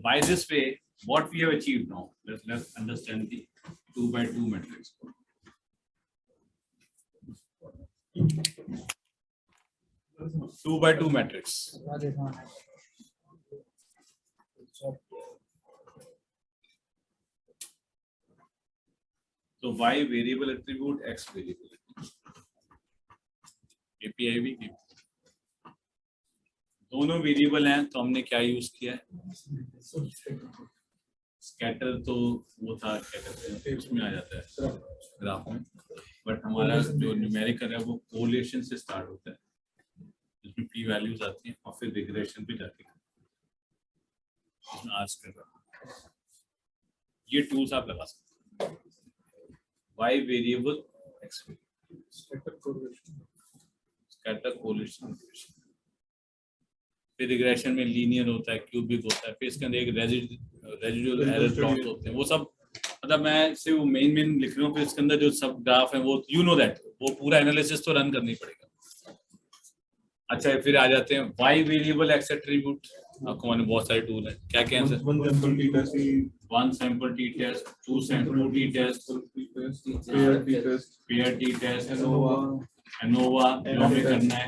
by this way, what we have achieved now, let's understand the 2 by 2 matrix. 2 by 2 matrix. So y variable attribute, x variable attribute. API भी दोनों variable हैं, तो हमने क्या use किया है? Scatter तो वो था, क्या कहते हैं, उसमें आ जाता है ग्राफ में, बट हमारा जो न्यूमेरिकल है वो कोरिलेशन से स्टार्ट होता है, जिसमें पी वैल्यूज आती हैं और फिर रिग्रेशन पे जाके आर्स कर रहा है। ये टूल्स आप लगा सकते हैं, y variable, x scatter correlation, फिर रिग्रेशन में लीनियर होता है, क्यूबिक होता है, फिर इसके अंदर एक रेजिडुअल एरर प्लॉट होते हैं, वो सब मतलब मैं सिर्फ वो मेन लिख रहा हूँ, फिर इसके अंदर जो सब ग्राफ है वो यू नो दैट वो पूरा एनालिसिस तो रन करनी पड़ेगा। अच्छा, फिर आ जाते हैं y वेरिएबल x एट्रीब्यूट। आपको मैंने बहुत सारे टूल है, क्या क्या है sir? 1 sample T test, 2 sample T test, pair T test, ANOVA में करना है,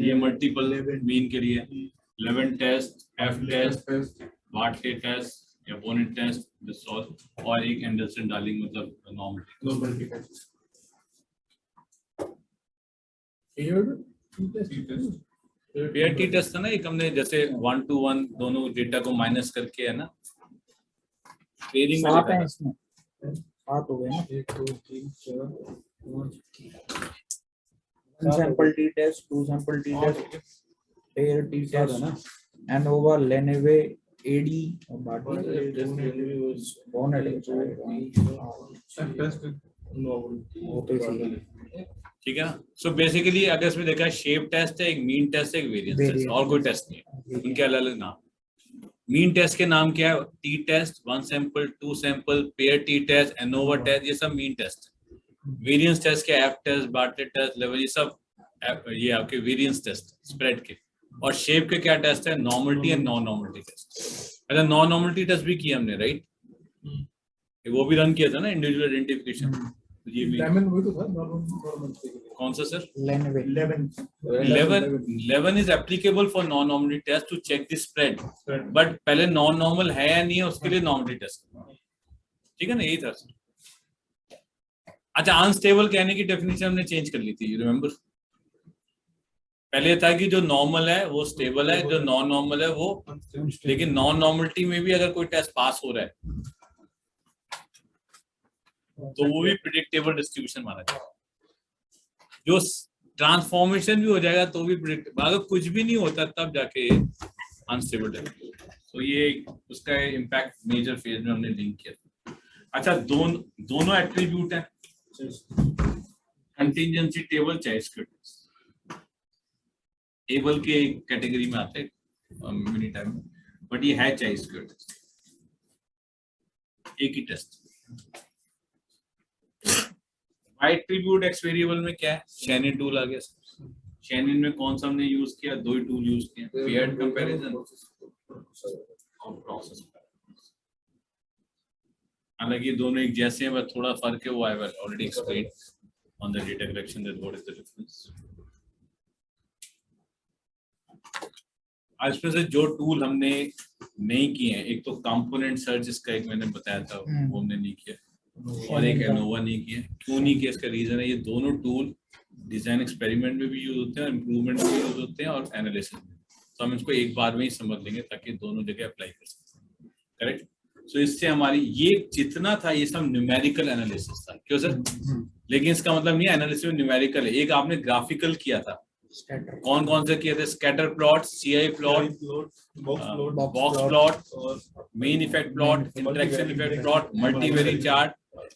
ये मल्टीपल मीन के लिए 11 test, F test, Bartlett test या बोनेट टेस्ट, और एक एंडरसन डार्लिंग मतलब normal test. Pair T test था ना, एक हमने जैसे 1 to 1 दोनों डेटा को माइनस करके है ना, पेयरिंग में लिखा था। 7 हो गए ना, 1 2 3 4 1 sample T test, 2 sample T test, pair T test, ANOVA, Levene, AD और बार्टले बोनेट। ठीक है ना? सो बेसिकली अगर इसमें देखा है, शेप टेस्ट है, एक मीन टेस्ट है, एक वेरिएंस टेस्ट, और कोई टेस्ट नहीं है, उनके अलग अलग नाम। मीन टेस्ट के नाम क्या है? T test, 1 sample, 2 sample, pair T test, ANOVA test, ये सब मीन टेस्ट है। वेरिएंस टेस्ट के F test, Bartlett test, level, ये सब ये आपके वेरिएंस टेस्ट स्प्रेड के। और शेप के क्या टेस्ट है? Normality and non normality test. अच्छा, नॉन नॉर्मलिटी टेस्ट भी किया हमने, राइट? वो भी रन किया था ना, इंडिविजुअल आइडेंटिफिकेशन। ये भी वही तो था नॉर्मल कौन सा sir? 11 11 is applicable for non-normality test to check the spread, but पहले नॉन नॉर्मल है या नहीं है उसके लिए नॉर्मलिटी टेस्ट, ठीक है ना? यही था सर। अच्छा, अनस्टेबल कहने की डेफिनेशन हमने चेंज कर ली थी, यू रिमेम्बर? पहले था कि जो नॉर्मल है वो स्टेबल है, जो नॉन नॉर्मल है वो, लेकिन नॉन नॉर्मलिटी में भी अगर कोई टेस्ट पास हो रहा है तो वो भी प्रिडिक्टेबल डिस्ट्रीब्यूशन माना जाएगा। जो ट्रांसफॉर्मेशन भी हो जाएगा तो भी प्रिडिक्टेबल, अगर कुछ भी नहीं होता तब जाके अनस्टेबल है। तो ये उसका इम्पैक्ट मेजर फेज में हमने लिंक किया। अच्छा, दोनों एट्रीब्यूट है, कंटिंजेंसी टेबल चाहे स्क्रिप्ट टेबल के कैटेगरी में आते हैं मिनी टाइम में, बट ये है चाहे स्क्रिप्ट एक ही टेस्ट। एट्रीब्यूट एक्स वेरिएबल में क्या है? शैनन टूल आ गया। शैनन में कौन सा हमने यूज किया? 2 ही टूल यूज किए, पेयर्ड कंपैरिजन और प्रोसेस। हालांकि ये दोनों एक जैसे हैं, बस थोड़ा फर्क है, वो I will already explain on the data collection that what is the difference. आज में से जो टूल हमने नहीं किए हैं, एक तो कंपोनेंट सर्च, इसका एक मैंने बताया था वो हमने नहीं किया, और एक एनोवा नहीं किया। क्यों नहीं किया? इसका रीजन है, ये दोनों टूल डिजाइन एक्सपेरिमेंट में भी यूज होते हैं और इम्प्रूवमेंट में यूज होते हैं और एनालिसिस में, तो हम इसको एक बार में ही समझ लेंगे ताकि दोनों जगह अप्लाई कर सकें। करेक्ट? सो इससे हमारी ये जितना था ये सब न्यूमेरिकल एनालिसिस था। क्यों सर? लेकिन इसका मतलब नहीं एनालिसिस में न्यूमेरिकल है। एक आपने ग्राफिकल किया था, कौन कौन से किए थे? Scatter plot, CI plot, box plot, main effect plot, interaction effect plot, multivariate chart,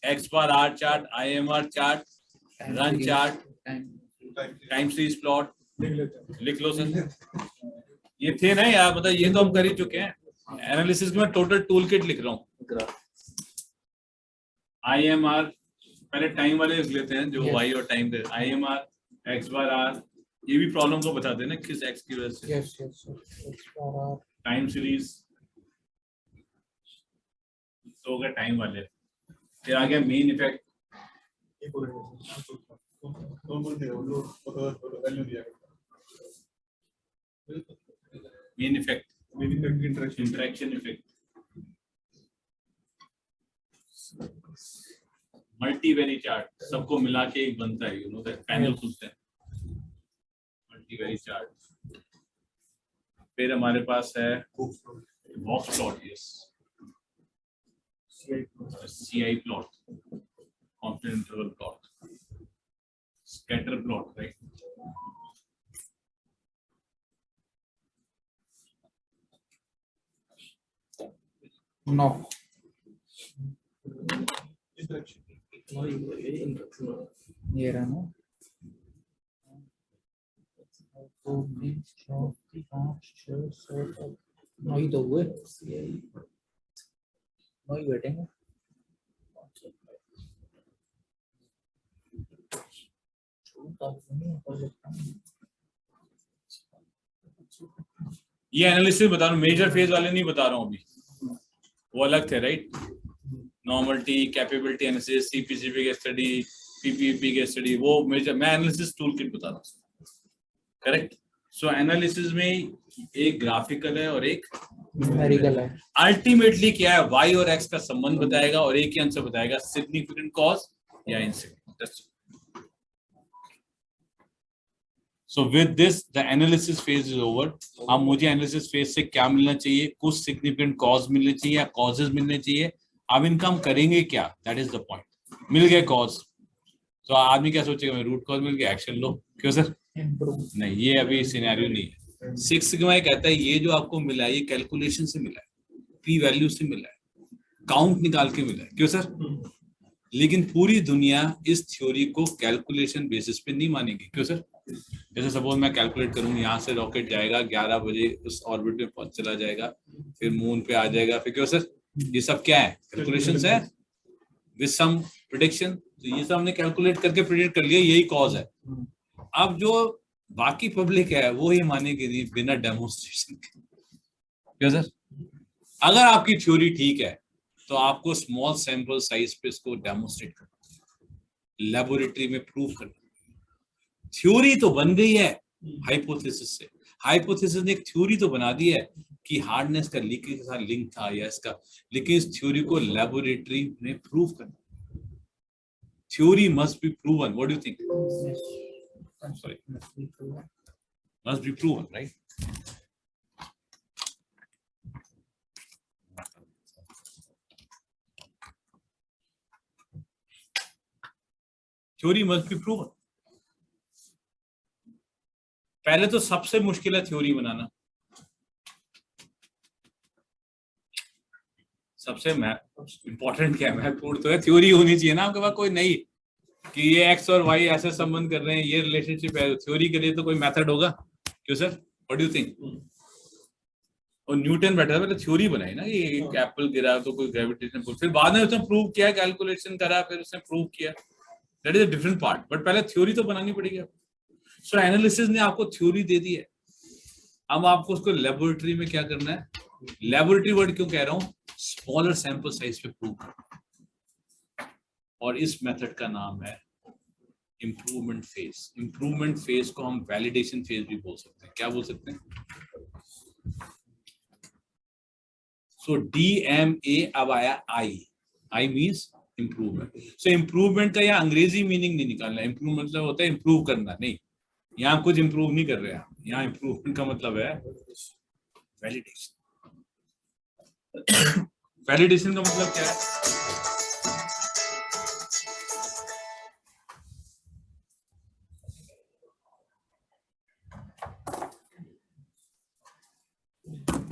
X bar R chart, IMR chart, run chart, time series plot. लिख लो सर, ये थे ना यार, मतलब ये तो हम कर ही चुके हैं। एनालिसिस में टोटल टूल किट लिख रहा हूँ। आईएमआर पहले टाइम वाले लिख लेते हैं, जो वाई और टाइम दे। आईएमआर, एक्स बार आर, ये भी प्रॉब्लम को बताते हैं ना किस एक्स की वजह से। टाइम सीरीज, तो हो गया टाइम वाले। फिर आ गया main effect. Main effect interaction effect, multivari chart, सबको मिला के एक बनता है, यू नो दैट पैनल खुलते हैं, मल्टीवेरी चार्ट। फिर हमारे पास है box plot, yes, CI plot, confidence interval plot, scatter plot, right. No. ये रहा ना। नहीं तो हुए, नहीं बैठेंगे। ये एनालिसिस बता रहा हूँ, मेजर फेज वाले नहीं बता रहा हूँ अभी, वो अलग थे, right. Normality, capability analysis, CPCP के स्टडी, PPP के स्टडी, वो मेजर, मैं एनालिसिस टूल किट बता रहा हूँ, करेक्ट। सो एनालिसिस में एक ग्राफिकल है और एक न्यूमेरिकल है। अल्टीमेटली क्या है, y और x का संबंध बताएगा और एक ही आंसर बताएगा, सिग्निफिकेंट कॉज या insignificant. So with this the analysis phase is over. अब मुझे एनालिसिस फेज से क्या मिलना चाहिए, कुछ सिग्निफिकेंट कॉज मिलने चाहिए या कॉजेज मिलने चाहिए। अब इनका हम करेंगे क्या, दैट इज द पॉइंट। मिल गए कॉज, तो आदमी क्या सोचेगा, रूट कॉज मिल गया, एक्शन लो। क्यों सर? नहीं, ये अभी सिनेरियो नहीं है। 6 सिग्मा कहता है ये जो आपको मिला है ये कैलकुलेशन से मिला है, पी वैल्यू से मिला है, काउंट निकाल के मिला है। क्यों सर? लेकिन पूरी दुनिया इस थ्योरी को कैलकुलेशन बेसिस पे नहीं मानेगी। क्यों सर? जैसे सपोज मैं कैलकुलेट करूं, यहाँ से रॉकेट जाएगा 11 बजे उस ऑर्बिट में पहुंच चला जाएगा, फिर मून पे आ जाएगा, फिर क्यों सर? ये सब क्या है, कैलकुलेशंस है विद सम प्रेडिक्शन। तो ये सब हमने कैलकुलेट करके प्रेडिक्ट कर लिया, यही कॉज है। अब जो बाकी पब्लिक है वो ही मानेगी नहीं बिना डेमोन्स्ट्रेशन के। क्यों सर? अगर आपकी थ्योरी ठीक है तो आपको स्मॉल सैंपल साइज पे इसको डेमोन्स्ट्रेट करना, लेबोरेटरी में प्रूव करना। थ्योरी तो बन गई है हाइपोथेसिस से, हाइपोथेसिस ने एक थ्योरी तो बना दी है कि हार्डनेस का लीकेज के साथ लिंक था या इसका, लेकिन इस थ्योरी को लेबोरेटरी में प्रूव करना। Theory must be proven. What do you think? Sorry, must be proven, right? Theory must be proven. पहले तो सबसे मुश्किल है थ्योरी बनाना, सबसे इंपॉर्टेंट क्या है, महत्वपूर्ण तो है, थ्योरी होनी चाहिए ना आपके पास कोई नहीं, कि ये एक्स और वाई ऐसे संबंध कर रहे हैं, ये रिलेशनशिप है। थ्योरी के लिए तो कोई मेथड होगा। क्यों sir? What do you think? और न्यूटन बैठा था, पहले थ्योरी बनाई ना, ये एक एप्पल गिरा तो कोई ग्रेविटेशन पुल, फिर बाद में उसने प्रूव किया, कैलकुलेशन करा, फिर उसने प्रूव किया, that is a different part, but पहले थ्योरी तो बनानी पड़ेगी आपको। सो एनालिसिस ने आपको थ्योरी दे दी है, अब आपको उसको लेबोरेटरी में क्या करना है। लेबोरेटरी वर्ड क्यों कह रहा हूं, स्मॉलर सैंपल साइज पे प्रूव करना, और इस मेथड का नाम है इंप्रूवमेंट फेज। इंप्रूवमेंट फेज को हम वैलिडेशन फेज भी बोल सकते हैं। क्या बोल सकते हैं? सो DMA अब आया I means improvement. So improvement का यहाँ अंग्रेजी मीनिंग नहीं निकालना, इंप्रूवमेंट मतलब होता है इंप्रूव करना, नहीं, यहाँ कुछ इंप्रूव नहीं कर रहे हैं, यहाँ इंप्रूवमेंट का मतलब है वैलिडेशन। वैलिडेशन का मतलब क्या है?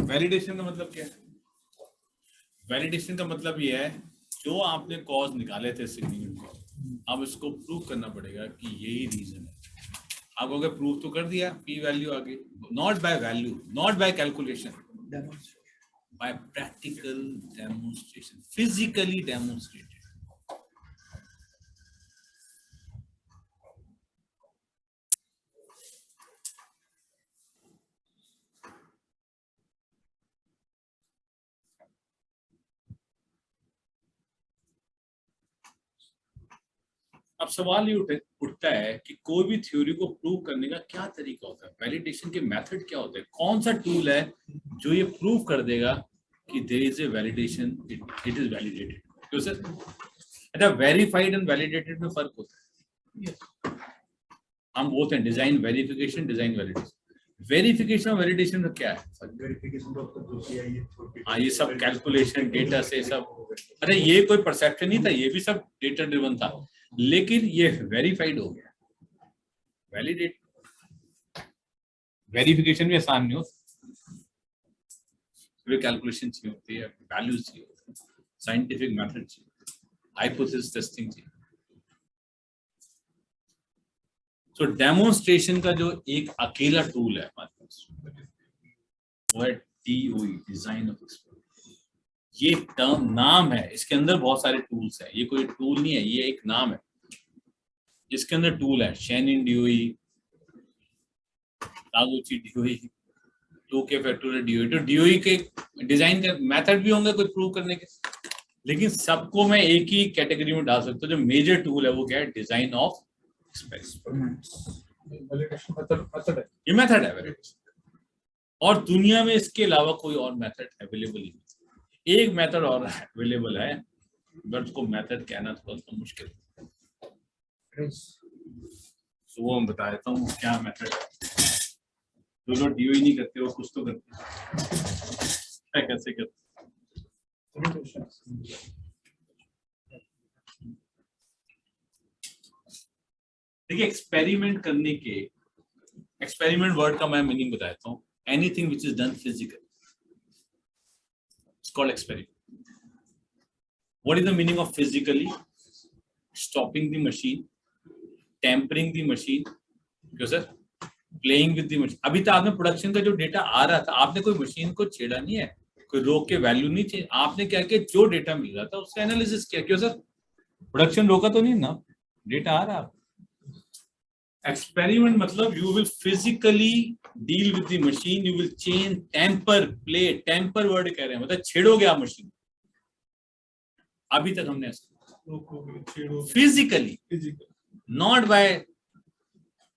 वैलिडेशन का मतलब क्या है? वैलिडेशन का मतलब ये है, जो आपने कॉज निकाले थे सिग्निफिकेंट कॉज, अब इसको प्रूव करना पड़ेगा कि यही रीजन है। आप अगर प्रूव तो कर दिया, पी वैल्यू आ गई, not by value, not by calculation, by practical demonstration, physically demonstrated. अब सवाल ये उठता है कि कोई भी थ्योरी को प्रूव करने का क्या तरीका होता है, वैलिडेशन के मेथड क्या होते हैं, कौन सा टूल है जो ये प्रूव कर देगा कि there is a validation, it is validated. क्यों सर? अच्छा, वेरीफाइड एंड वैलिडेटेड में फर्क होता है। हम बोलते हैं design verification, design validation. Verification और वैलिडेशन में क्या है? हाँ, ये सब कैलकुलेशन डेटा से सब, अरे ये कोई परसेप्शन नहीं था, ये भी सब डेटा ड्रिवन था, लेकिन ये वेरीफाइड हो गया। वैलिडेट वेरिफिकेशन भी आसान नहीं होता, कैलकुलेशन चाहिए होती है, वैल्यूज चाहिए होती है, साइंटिफिक मेथड चाहिए, हाइपोथेसिस टेस्टिंग चाहिए। तो डेमोन्स्ट्रेशन का जो एक अकेला टूल है हमारे पास वो है DOE, डिजाइन ऑफ एक्सपेरिमेंट। ये टर्म नाम है, इसके अंदर बहुत सारे टूल्स हैं, ये कोई टूल नहीं है, ये एक नाम है। इसके अंदर टूल है शेनिन DOE, Taguchi DOE, 2K factorial DOE। तो DOE के डिजाइन का मेथड भी होंगे कुछ प्रूव करने के, लेकिन सबको मैं एक ही कैटेगरी में डाल सकता हूँ। जो मेजर टूल है वो क्या है? Design of experiment. ये मेथड है वैलिडेशन, और दुनिया में इसके अलावा कोई और मेथड अवेलेबल नहीं। एक मेथड और अवेलेबल है, बट उसको मेथड कहना थोड़ा सा मुश्किल है, तो वो मैं बता देता हूँ क्या मेथड है। जो लोग DOE नहीं करते वो कुछ तो करते हैं, कैसे करते? देखिए, एक्सपेरिमेंट करने के, एक्सपेरिमेंट वर्ड का मैं मीनिंग बताता हूँ। Anything which is done physical it's called experiment. What is the meaning of physically? Stopping the machine, tempering the machine, क्यों sir? Playing with the machine. अभी तक आपने प्रोडक्शन का जो डेटा आ रहा था, आपने कोई मशीन को छेड़ा नहीं है, कोई रोक के वैल्यू नहीं चाहिए, आपने क्या किया? जो डेटा मिल रहा था उसका एनालिसिस किया। क्यों सर? प्रोडक्शन रोका तो नहीं ना, डेटा आ रहा है। एक्सपेरिमेंट मतलब you will physically deal with the machine, you will change, temper, play, temper word कह रहे हैं मतलब छेड़ोगे आप मशीन। अभी तक हमने physically, not by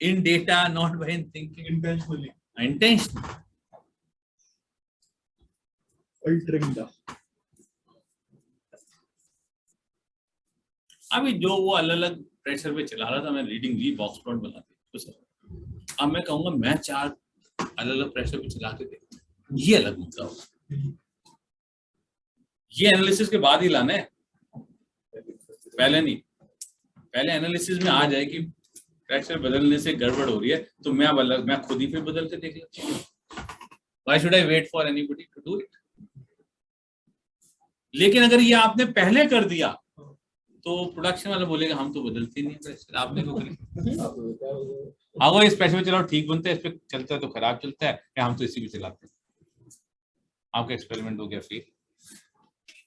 in data, not by in thinking, intentionally intentional. altering the अभी जो वो अलग अलग प्रेशर पे चला रहा था, मैं रीडिंग ली, बॉक्स प्लॉट बना दी तो सर। अब मैं कहूंगा मैं 4 अलग अलग प्रेशर पे चला के देखता, ये अलग मुद्दा होगा। ये एनालिसिस के बाद ही लाना है, पहले नहीं। पहले एनालिसिस में आ जाए कि प्रेशर बदलने से गड़बड़ हो रही है, तो मैं खुद ही फिर बदल के देख लेता हूँ। Why should I wait for anybody to do it? लेकिन अगर ये आपने पहले कर दिया तो प्रोडक्शन वाला बोलेगा हम तो बदलते नहीं प्रेशर, आपने क्यों करी? अगर इस प्रेशर पे चलाओ ठीक बनता है, इस पे चलता है तो खराब चलता है, या हम तो इसी पे चलाते हैं। आपका एक्सपेरिमेंट हो गया फेल।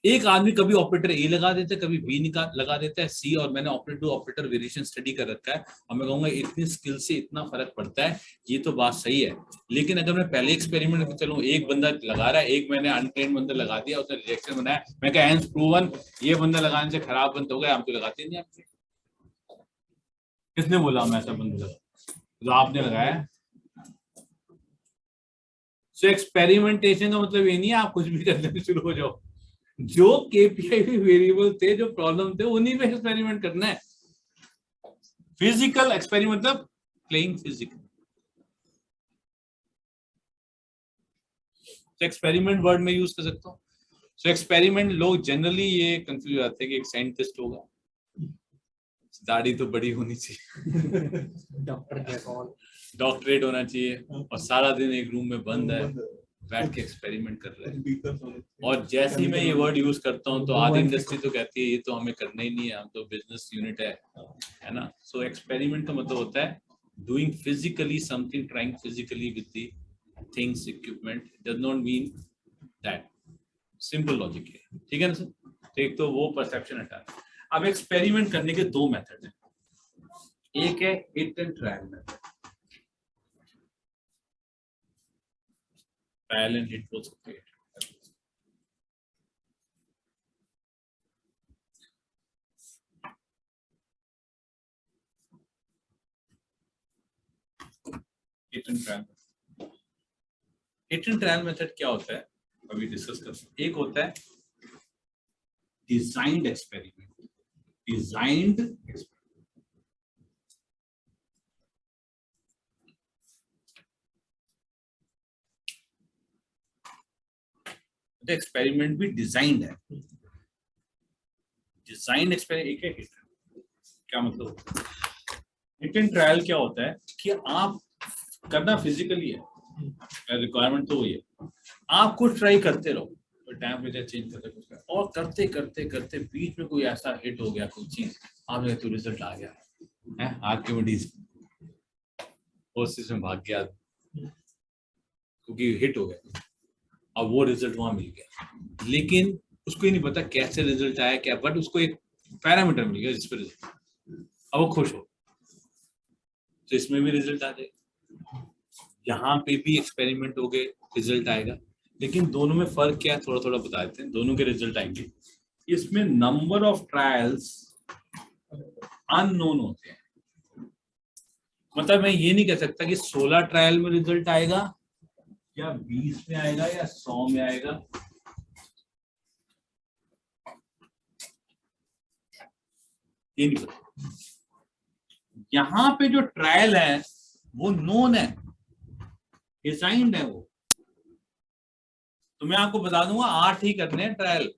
एक आदमी कभी ऑपरेटर ए लगा देता है, कभी बी लगा देता है, सी, और मैंने operator to operator variation study कर रखा है, और मैं कहूंगा इतनी स्किल से इतना फर्क पड़ता है, ये तो बात सही है। लेकिन अगर मैं पहले एक्सपेरिमेंट में चलूं, एक बंदा लगा रहा है, एक मैंने अनट्रेन्ड बंदा लगा दिया, उसने रिजेक्शन बनाया, मैं कहा हैंस प्रूवन, ये बंदा लगाने से खराब बंद हो गया, हम तो लगाते नहीं। आपसे किसने बोला हम ऐसा बंदा लगा? तो आपने लगाया। सो एक्सपेरिमेंटेशन का मतलब ये नहीं है आप कुछ भी करने शुरू हो जाओ। जो KPI वेरिएबल थे, जो प्रॉब्लम थे, उन्हीं पे एक्सपेरिमेंट करना है। फिजिकल एक्सपेरिमेंट मतलब प्लेइंग फिजिकल। तो एक्सपेरिमेंट वर्ड में यूज कर सकता हूँ। सो एक्सपेरिमेंट, लोग जनरली ये कंफ्यूज हो जाते हैं कि एक साइंटिस्ट होगा, दाढ़ी तो बड़ी होनी चाहिए, डॉक्टरेट होना चाहिए, और सारा दिन एक रूम में बंद है, बैठ के एक्सपेरिमेंट कर रहे हैं। और जैसे ही मैं ये वर्ड यूज करता हूँ तो आधी इंडस्ट्री तो कहती है ये तो हमें करना ही नहीं है, हम तो बिजनेस यूनिट है ना। सो एक्सपेरिमेंट का मतलब होता है doing physically something, trying physically with the things, equipment. Does not mean that, simple logic है, ठीक है ना सर। तो एक तो वो परसेप्शन हटा। अब एक्सपेरिमेंट करने के 2 मेथड हैं, एक है hit and trial method, trial and hit बोल सकते हैं। हिट एंड ट्रायल मेथड क्या होता है अभी डिस्कस करते हैं। एक होता है डिजाइन्ड एक्सपेरिमेंट। एक्सपेरिमेंट भी डिजाइंड है। डिजाइंड एक्सपेरिमेंट एक है। क्या मतलब? हिट एंड ट्रायल क्या होता है कि आप करना फिजिकली है, रिक्वायरमेंट तो वही है, आप कुछ ट्राई करते रहो, तो टेम्परेचर चेंज करते कुछ और करते करते करते बीच में कोई ऐसा हिट हो गया, कोई चीज आपने तो रिजल्ट आ गया है, आर्किमिडीज में भाग गया क्योंकि हिट हो गया, अब वो रिजल्ट वहां मिल गया, लेकिन उसको ही नहीं पता कैसे रिजल्ट आया क्या, बट उसको एक पैरामीटर मिल गया जिस पर रिजल्ट, अब वो खुश हो, तो इसमें भी रिजल्ट आ जाएगा, यहाँ पे भी एक्सपेरिमेंट हो गए रिजल्ट आएगा। लेकिन दोनों में फर्क क्या है थोड़ा थोड़ा बता देते हैं, दोनों के रिजल्ट आएंगे। इसमें नंबर ऑफ ट्रायल्स अननोन होते हैं, मतलब मैं ये नहीं कह सकता कि 16 ट्रायल में रिजल्ट आएगा या 20 में आएगा या 100 में आएगा, ये नहीं पता। यहाँ पे जो ट्रायल है वो नोन है, डिजाइंड है वो, तो मैं आपको बता दूंगा 8 ही करने हैं ट्रायल,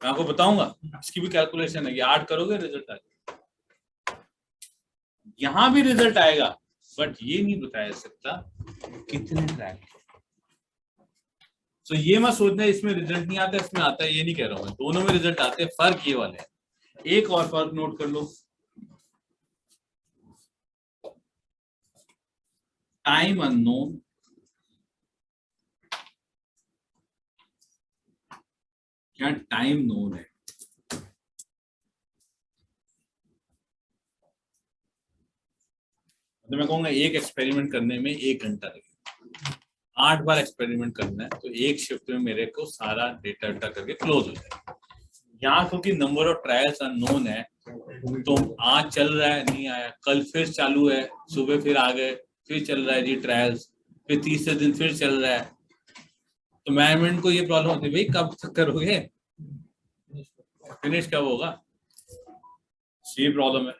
मैं आपको बताऊंगा इसकी भी कैलकुलेशन है कि 8 करोगे रिजल्ट आएगा, यहां भी रिजल्ट आएगा, बट ये नहीं बताया सकता कितने ट्रायल। तो ये मत सोचना इसमें रिजल्ट नहीं आता इसमें आता है, ये नहीं कह रहा हूं मैं, दोनों में रिजल्ट आते हैं, फर्क ये वाले है। एक और फर्क नोट कर लो, टाइम अननोन, क्या टाइम नोन है। तो मैं कहूंगा एक एक्सपेरिमेंट करने में 1 घंटा लगेगा, 8 बार एक्सपेरिमेंट करना है, तो एक शिफ्ट में मेरे को सारा डेटा करके क्लोज हो जाएगा। यहाँ क्योंकि नंबर ऑफ ट्रायल्स अननोन है, तो आज चल रहा है नहीं आया, कल फिर चालू है, सुबह फिर आ गए, फिर चल रहा है जी ट्रायल्स, फिर तीसरे दिन फिर चल रहा है, तो मैनेजमेंट को ये प्रॉब्लम होती है, भाई कब तक करोगे, फिनिश कब होगा, ये प्रॉब्लम है।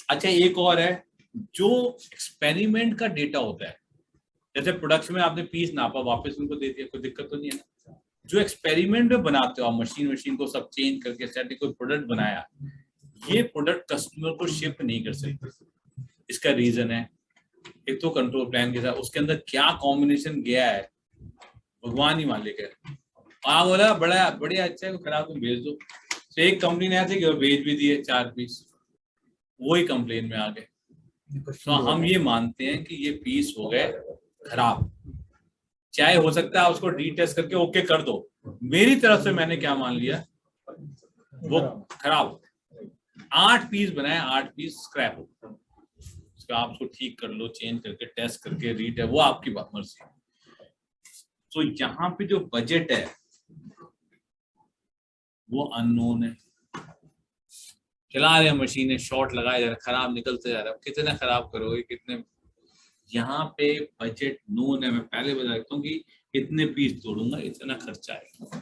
अच्छा एक और है, जो एक्सपेरिमेंट का डेटा होता है, जैसे प्रोडक्शन में आपने पीस नापा वापस उनको दे दिया, कोई दिक्कत तो नहीं है ना। जो एक्सपेरिमेंट में बनाते हो आप, मशीन को सब चेंज करके सेट कोई प्रोडक्ट बनाया, ये प्रोडक्ट कस्टमर को शिप नहीं कर सकते। इसका रीजन है एक तो कंट्रोल प्लान के साथ उसके अंदर क्या कॉम्बिनेशन गया है भगवान ही मालिक है। आप बोला बड़ा बढ़िया अच्छा है, खराब तुम भेज दो, तो एक कंपनी ने ऐसे भेज भी दिए 4 पीस, वही कंप्लेन में आ गए। तो हम ये मानते हैं कि ये पीस हो गए खराब, चाहे हो सकता है उसको रीटेस्ट करके ओके कर दो, मेरी तरफ से मैंने क्या मान लिया वो खराब। 8 पीस बनाए, 8 पीस स्क्रैप हो, उसका आप उसको ठीक कर लो, चेंज करके टेस्ट करके रीट है, वो आपकी बात मर्जी। तो यहाँ पे जो बजट है वो अननोन है, चला रहे मशीनें, शॉर्ट लगाए जा रहे, खराब निकलते जा रहा है, कितना खराब करोगे कितने, यहाँ पे बजट नोन है। मैं पहले बता देता हूँ कि इतने पीस तोड़ूंगा इतना खर्चा आएगा,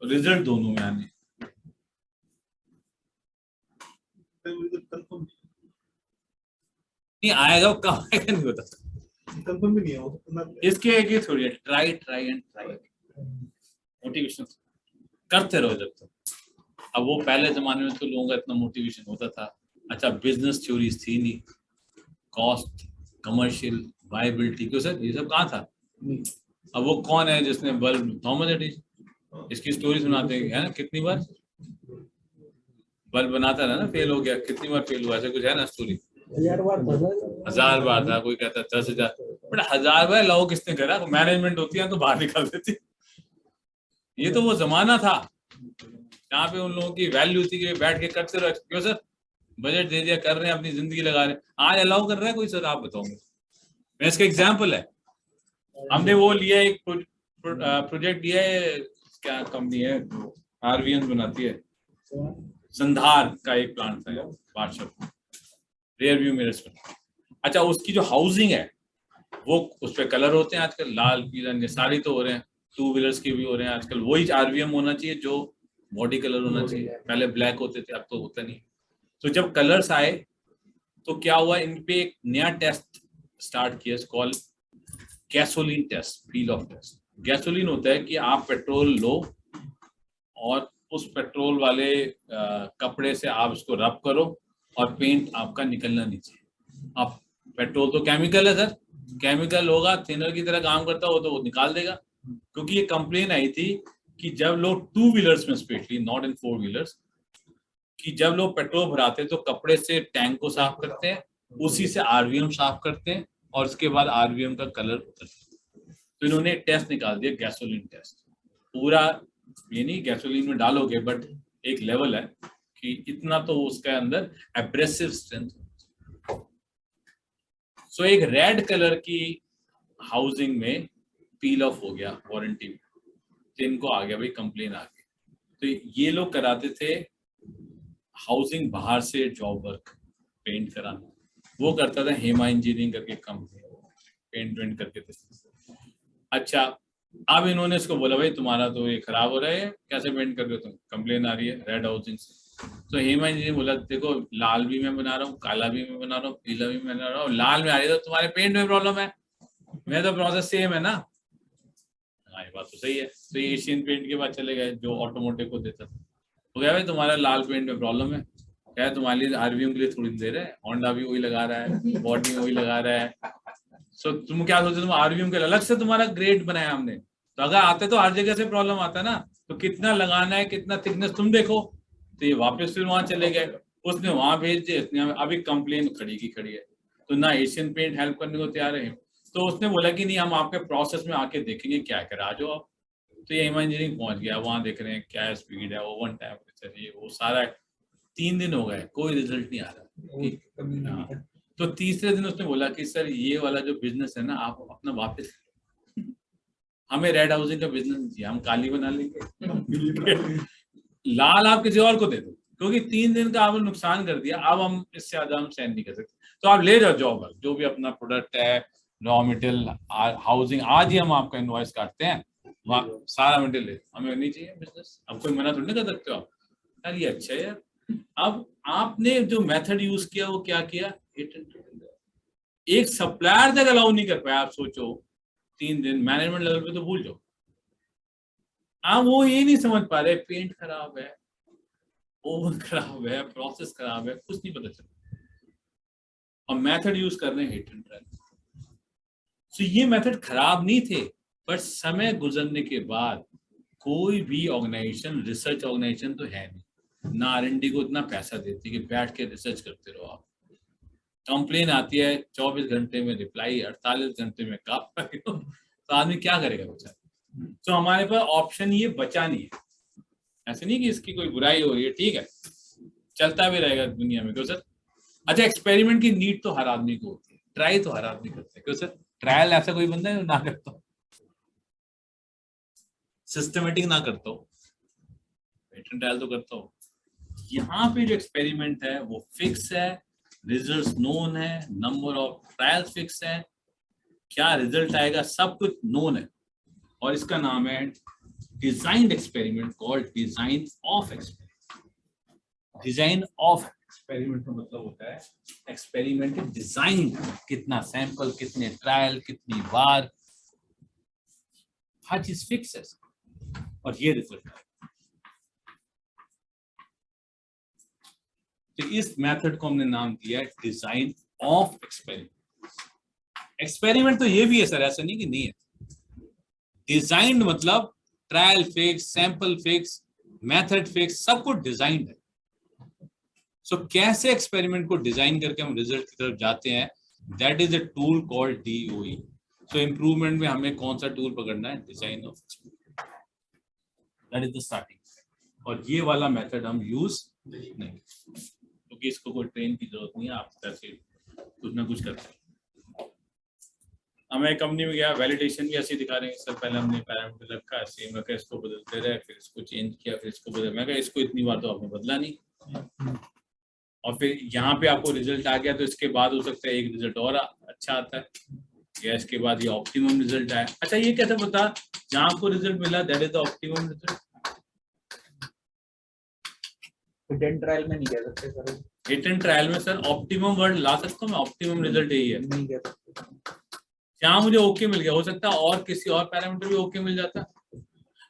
रिजल्ट दोनों में आने नहीं आएगा, कब आएगा नहीं होता, कंफर्म भी नहीं है इसके एक ही थोड़ी है, ट्राई एंड ट्राई, मोटिवेशन करते रहो जब तक। अब वो पहले जमाने में तो लोगों का इतना मोटिवेशन होता था, अच्छा बिजनेस थ्योरीज थी नहीं, कॉस्ट, कमर्शियल, वायबिलिटी, क्यों सर ये सब कहाँ था। अब वो कौन है जिसने बल्ब, थॉमस एडिसन, इसकी स्टोरी सुनाते हैं ना, कितनी बार बल्ब बनाता था ना, फेल हो गया, कितनी बार फेल हुआ, ऐसा कुछ है ना स्टोरी, 1000 बार था, कोई कहता 10,000, बट 1000 बार लोगों किसने करा, मैनेजमेंट होती है तो बाहर निकाल देती। ये तो वो जमाना था जहाँ पे उन लोगों की वैल्यू थी कि बैठ के करते रहो, क्यों सर बजट दे दिया, कर रहे हैं अपनी जिंदगी लगा रहे हैं, आज अलाउ कर रहा है कोई सर, आप बताओगे। मैं इसका एग्जाम्पल है, हमने वो लिया एक प्रोजेक्ट दिया है, क्या कंपनी है आरवीएन बनाती है, संधार का एक प्लांट था वार्षिक रियर व्यू मिरर्स पर। अच्छा, उसकी जो हाउसिंग है वो उस पर कलर होते हैं आजकल, लाल पीला सारी तो हो रहे हैं, टू व्हीलर्स के भी हो रहे हैं आजकल। वही आरवीएम होना चाहिए जो बॉडी कलर होना चाहिए, पहले ब्लैक होते थे अब तो होता नहीं। तो जब कलर्स आए तो क्या हुआ, इन पे एक नया टेस्ट स्टार्ट किया, call gasoline test, feel of test. Gasoline होता है कि आप पेट्रोल लो और उस पेट्रोल वाले कपड़े से आप उसको रब करो और पेंट आपका निकलना नहीं चाहिए। अब पेट्रोल तो केमिकल है सर, केमिकल होगा, थिनर की तरह काम करता हो तो वो निकाल देगा। क्योंकि ये कंप्लेन आई थी कि जब लोग टू व्हीलर्स में, specially not in four wheelers, कि जब लोग पेट्रोल भराते हैं तो कपड़े से टैंक को साफ करते हैं, उसी से आरवीएम साफ करते हैं और उसके बाद आरवीएम का कलर उतरता है। तो इन्होंने टेस्ट निकाल दिया, गैसोलीन टेस्ट। पूरा ये नहीं गैसोलीन में डालोगे, बट एक लेवल है कि इतना तो उसके अंदर एब्रेसिव स्ट्रेंथ। सो एक रेड कलर की हाउसिंग में पील ऑफ हो गया वारंटी में, तो इनको आ गया भाई कंप्लेन आ गई। तो ये लोग कराते थे हाउसिंग बाहर से, जॉब वर्क पेंट कराना, वो करता था हेमा इंजीनियरिंग करके कंपनी, पेंट वेंट करके थे। अच्छा, अब इन्होंने इसको बोला भाई तुम्हारा तो ये खराब हो रहा है, कैसे पेंट कर रहे हो तुम, कंप्लेन आ रही है रेड हाउसिंग से। तो हेमा इंजीनियरिंग बोला देखो लाल भी मैं बना रहा हूँ, काला भी मैं बना रहा हूँ, पीला भी मैं बना रहा हूँ, लाल में आ रही है तो तुम्हारे पेंट में प्रॉब्लम है, मैं तो प्रोसेस सेम है ना। हाँ ये बात तो सही है। तो ये एशियन पेंट के बाद चले गए जो ऑटोमोटिव को देता था, तो क्या भाई तुम्हारा लाल पेंट में प्रॉब्लम है, क्या है तुम्हारे लिए आरवीएम के लिए थोड़ी दे रहे हैं, होंडा भी वही लगा रहा है, बॉडी में वही लगा रहा है। सो तुम क्या सोचते, तुम आरवीएम के अलग से तुम्हारा ग्रेड बनाया हमने, तो अगर आते तो हर जगह से प्रॉब्लम आता ना, तो कितना लगाना है, कितना थिकनेस तुम देखो। तो ये वापस फिर वहां चले गए, उसने वहां भेज दिए, इसने अभी कंप्लेन खड़ी की खड़ी है। तो ना एशियन पेंट हेल्प करने को तैयार है, तो उसने बोला कि नहीं हम आपके प्रोसेस में आके देखेंगे क्या कर आ जाओ आप। तो ये हेमा इंजीनियरिंग पहुंच गया, वहां देख रहे हैं क्या स्पीड है, ओवन टेम्परेचर, ये वो सारा। 3 दिन हो गए, कोई रिजल्ट नहीं आ रहा। हाँ, तो तीसरे दिन उसने बोला कि सर ये वाला जो बिजनेस है ना आप अपना वापस, हमें रेड हाउसिंग का बिजनेस नहीं चाहिए, हम काली बना लेंगे लाल आप किसी और को दे दो, क्योंकि 3 दिन का आपने नुकसान कर दिया, अब हम इससे ज्यादा हम सहन नहीं कर सकते। तो आप ले जाओ जॉब, जो भी अपना प्रोडक्ट है, रॉ मटेरियल, हाउसिंग, आज ही हम आपका इनवॉइस काटते हैं, सारा मटेरियल ले, हमें नहीं चाहिए बिजनेस। अब कोई मना थोड़ी ना कर सकते हो आप, यार ये अच्छा है यार। अब आपने जो मेथड यूज किया वो क्या किया, एक सप्लायर तक अलाउ नहीं कर पाया। आप सोचो 3 दिन, मैनेजमेंट लेवल पे तो भूल जाओ। आप वो ये नहीं समझ पा रहे पेंट खराब है, ओवन खराब है, प्रोसेस खराब है, कुछ नहीं पता चला, और मेथड यूज कर रहे हैं हिट एंड रन। तो ये मेथड खराब नहीं थे, पर समय गुजरने के बाद कोई भी ऑर्गेनाइजेशन, रिसर्च ऑर्गेनाइजेशन तो है नहीं ना, R&D को इतना पैसा देती कि बैठ के रिसर्च करते रहो आप। कंप्लेन आती है 24 घंटे में रिप्लाई, 48 घंटे में काम, तो आदमी क्या करेगा बेचारा। तो हमारे पास ऑप्शन ये बचा नहीं है। ऐसे नहीं कि इसकी कोई बुराई हो रही है, ठीक है चलता भी रहेगा दुनिया में, क्यों सर। अच्छा, एक्सपेरिमेंट की नीड तो हर आदमी को होती है, ट्राई तो हर आदमी करता है, क्यों सर। ट्रायल ऐसा कोई बंदा है ना करता हो, सिस्टमेटिक ना करता हो, पेटेंट ट्रायल तो करता हो। यहाँ पे जो एक्सपेरिमेंट है वो फिक्स है, रिजल्ट्स नोन है, नंबर ऑफ ट्रायल्स फिक्स है, क्या रिजल्ट आएगा सब कुछ नोन है, और इसका नाम है designed experiment, called design of experiment. Design of experiment का मतलब होता है एक्सपेरिमेंट के डिजाइन, कितना सैंपल, कितने ट्रायल, कितनी बार, हर चीज फिक्स है, और ये रिजल्ट है। तो इस मेथड को हमने नाम दिया है डिजाइन ऑफ एक्सपेरिमेंट। एक्सपेरिमेंट तो ये भी है सर, ऐसा नहीं कि नहीं है। डिजाइन्ड मतलब trial fix, sample fix, method fix, सब कुछ डिजाइन्ड है। सो कैसे एक्सपेरिमेंट को डिजाइन करके हम रिजल्ट की तरफ जाते हैं, that is a tool called DOE। So improvement में हमें कौन सा टूल पकड़ना है, design of experiment, that is the starting. और ये वाला मेथड हम यूज नहीं, क्योंकि इसको कोई ट्रेन की जरूरत नहीं है, आप कैसे कुछ ना कुछ करते हैं। मैं कंपनी में गया, वैलिडेशन भी ऐसे दिखा रहे हैं सर, पहले हमने पैरामीटर रखा है सेम रखा, इसको बदलते रहे, फिर इसको चेंज किया, फिर इसको बदल, मैं कहा इसको इतनी बार तो आपने बदला नहीं, और फिर यहाँ पे आपको रिजल्ट आ गया तो इसके बाद हो सकता है एक रिजल्ट और अच्छा आता है, या इसके बाद ये ऑप्टिमम रिजल्ट आया। अच्छा ये कैसे पता जहाँ आपको रिजल्ट मिला that is the optimum result? Hit and trial में नहीं कह सकते सर, हिट एंड ट्रायल में सर ऑप्टिमम वर्ड ला सकता हूँ मैं, ऑप्टिमम रिजल्ट यही है, नहीं कह सकते। जहाँ मुझे ओके मिल गया, हो सकता है और किसी और पैरामीटर भी ओके मिल जाता।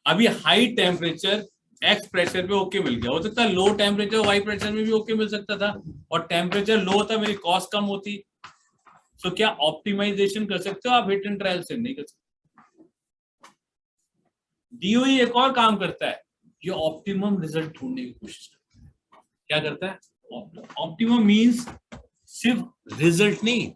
अभी हाई टेम्परेचर एक्स प्रेशर पे ओके मिल गया, हो सकता है लो टेम्परेचर वाई प्रेशर में भी ओके मिल सकता था, और टेम्परेचर लो होता मेरी कॉस्ट कम होती। तो क्या ऑप्टिमाइजेशन कर सकते हो आप हिट एंड ट्रायल से? नहीं कर सकते। डीओई एक और काम करता है, ये ऑप्टिमम रिजल्ट ढूंढने की कोशिश करता है। क्या करता है? ऑप्टिमम मींस सिर्फ रिजल्ट नहीं,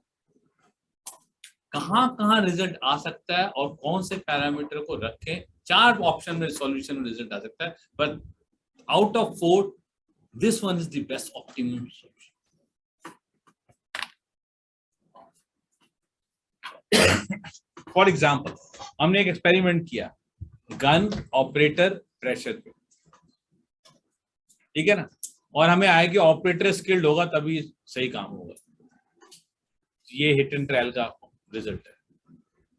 कहां कहां रिजल्ट आ सकता है और कौन से पैरामीटर को रखें। 4 ऑप्शन में सॉल्यूशन में रिजल्ट आ सकता है, but out of 4 this one is the best optimum solution. For example हमने एक एक्सपेरिमेंट किया गन ऑपरेटर प्रेशर पे, ठीक है ना, और हमें आया कि ऑपरेटर स्किल्ड होगा तभी सही काम होगा। ये हिट एंड ट्रायल का रिजल्ट है।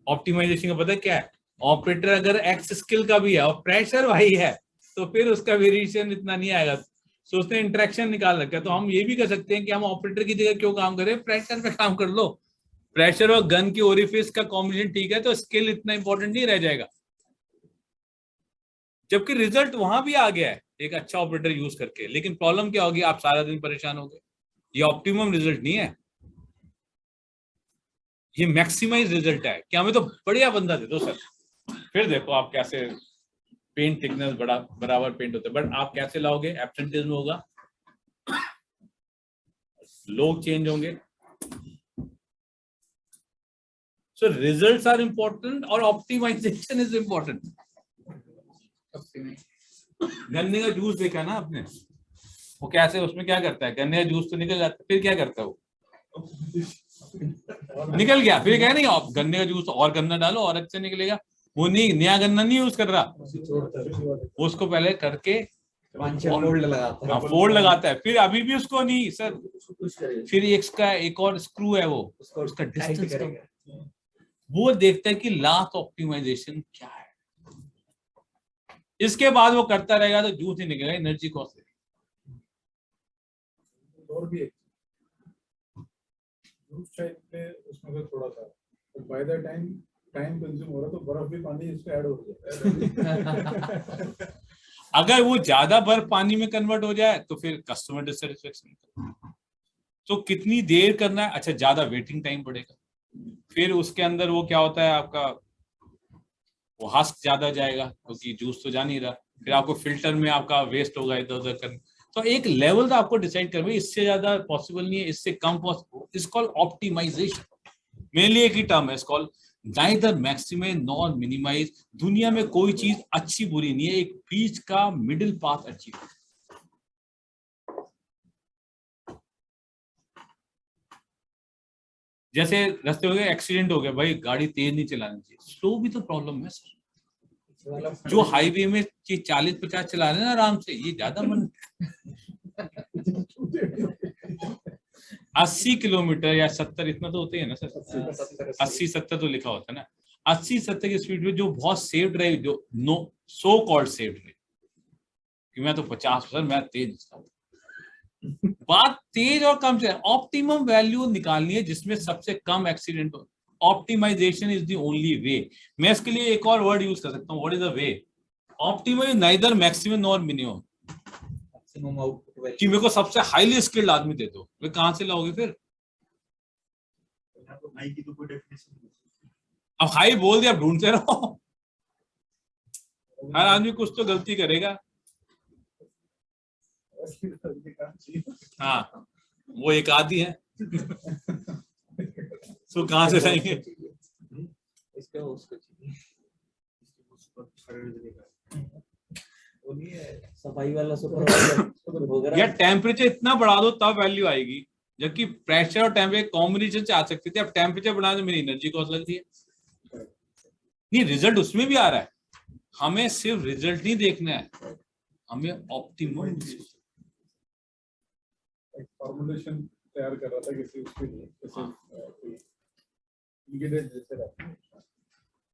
ऑप्टिमाइजेशन का पता है क्या है? ऑपरेटर अगर एक्स स्किल का भी है और प्रेशर वही है तो फिर उसका वेरिएशन इतना नहीं आएगा। सो उसने इंटरेक्शन निकाल रखा है। तो हम ये भी कर सकते हैं कि हम ऑपरेटर की जगह क्यों काम करें, प्रेशर पे काम कर लो। प्रेशर और गन की ओरिफिस का कॉम्बिनेशन ठीक है तो स्किल इतना इंपॉर्टेंट नहीं रह जाएगा, जबकि रिजल्ट वहां भी आ गया है एक अच्छा ऑपरेटर यूज करके। लेकिन प्रॉब्लम क्या होगी, आप सारा दिन परेशान हो गए। ये ऑप्टिमम रिजल्ट नहीं है, ये मैक्सिमाइज रिजल्ट है कि हमें तो बढ़िया बंदा दे दो सर, फिर देखो आप कैसे पेंट थिकनेस बड़ा बराबर पेंट होता है, बट आप कैसे लाओगे? एब्सेंटिज्म होगा, लोग चेंज होंगे। सो रिजल्ट्स आर इंपॉर्टेंट और ऑप्टिमाइजेशन इज इंपॉर्टेंट। गन्ने का जूस देखा ना आपने, वो कैसे, उसमें क्या करता है, गन्ने का जूस तो निकल जाता है, फिर क्या करता है वो निकल गया, फिर क्या नहीं आप गन्ने का जूस और गन्ना डालो और अच्छे निकलेगा। वो नहीं, नया गन्ना नहीं यूज कर रहा, वो उसको पहले करके फोल्ड लगाता है, फिर अभी भी उसको नहीं सर, फिर इसका एक और स्क्रू है वो उसका डिस्टेंस वो देखता है कि लास्ट ऑप्टिमाइजेशन क्या है, इसके बाद वो करता रहेगा तो जूस ही निकलेगा, एनर्जी कॉस्ट। और भी एक टाइप में उसमें से थोड़ा सा बाय द टाइम कंज्यूम हो रहा तो बर्फ भी पानी इसमें ऐड हो जाता है। अगर वो ज्यादा बर्फ पानी में कन्वर्ट हो जाए तो फिर कस्टमर डिससेटिस्फेक्शन। तो कितनी देर करना है? अच्छा, ज्यादा वेटिंग टाइम बढ़ेगा, फिर उसके अंदर वो क्या होता है आपका, वो हस्क ज्यादा जाएगा क्योंकि जूस तो जा नहीं रहा, फिर आपको फिल्टर में आपका वेस्ट होगा इधर उधर करने। तो एक लेवल तो आपको डिसाइड कर, इससे ज्यादा पॉसिबल नहीं है, इससे कम possible. It's called optimization. Mainly एक ही टर्म है, it's called neither maximize nor minimize. दुनिया में कोई चीज अच्छी बुरी नहीं है, एक बीच का मिडिल पाथ अच्छी है। जैसे रास्ते हो गए, एक्सीडेंट हो गया, भाई गाड़ी तेज नहीं चलानी चाहिए, स्लो भी तो प्रॉब्लम है सर। जो हाईवे में 40-50 चला रहे हैं ना आराम से, ये ज्यादा मन 80 किलोमीटर या 70 इतना तो होते हैं ना सर, 80-70 तो लिखा होता है ना, 80-70 की स्पीड में जो बहुत सेफ ड्राइव, जो know so called safe drive, कि मैं तो 50 सर मैं तेज चलाऊं। बात तेज और कम से ऑप्टिमम वैल्यू निकालनी है जिसमें सबसे कम एक्सीडेंट हो। Optimization is the only way. मैं इसके लिए एक और वर्ड यूज कर सकता हूँ, what is the way? Optimum is neither maximum nor minimum. कि मेरे को सबसे हाईली स्किल्ड आदमी दे दो, वे कहां से लाओगे फिर? अब हाई बोल दिया, ढूंढते रहो, हर आदमी कुछ तो गलती करेगा। हाँ, वो एक आदि है। तो कहां से लाएंगे? सफाई वाला सुपरवाइजर या टेम्परेचर इतना बढ़ा दो तब वैल्यू आएगी। जबकि प्रेशर और टेम्परेचर कॉम्बिनेशन से आ सकती थी। अब टेम्परेचर बढ़ा तो मेरी एनर्जी कॉस्ट लगती है। नहीं, रिजल्ट उसमें भी आ रहा है। हमें सिर्फ रिजल्ट नहीं देखना है, हमें ऑप्टिमम। फॉर्मुलेशन तैयार कर रहा था किसी उसके लिए, जैसे इंग्रेडिएंट जैसे रहते हैं,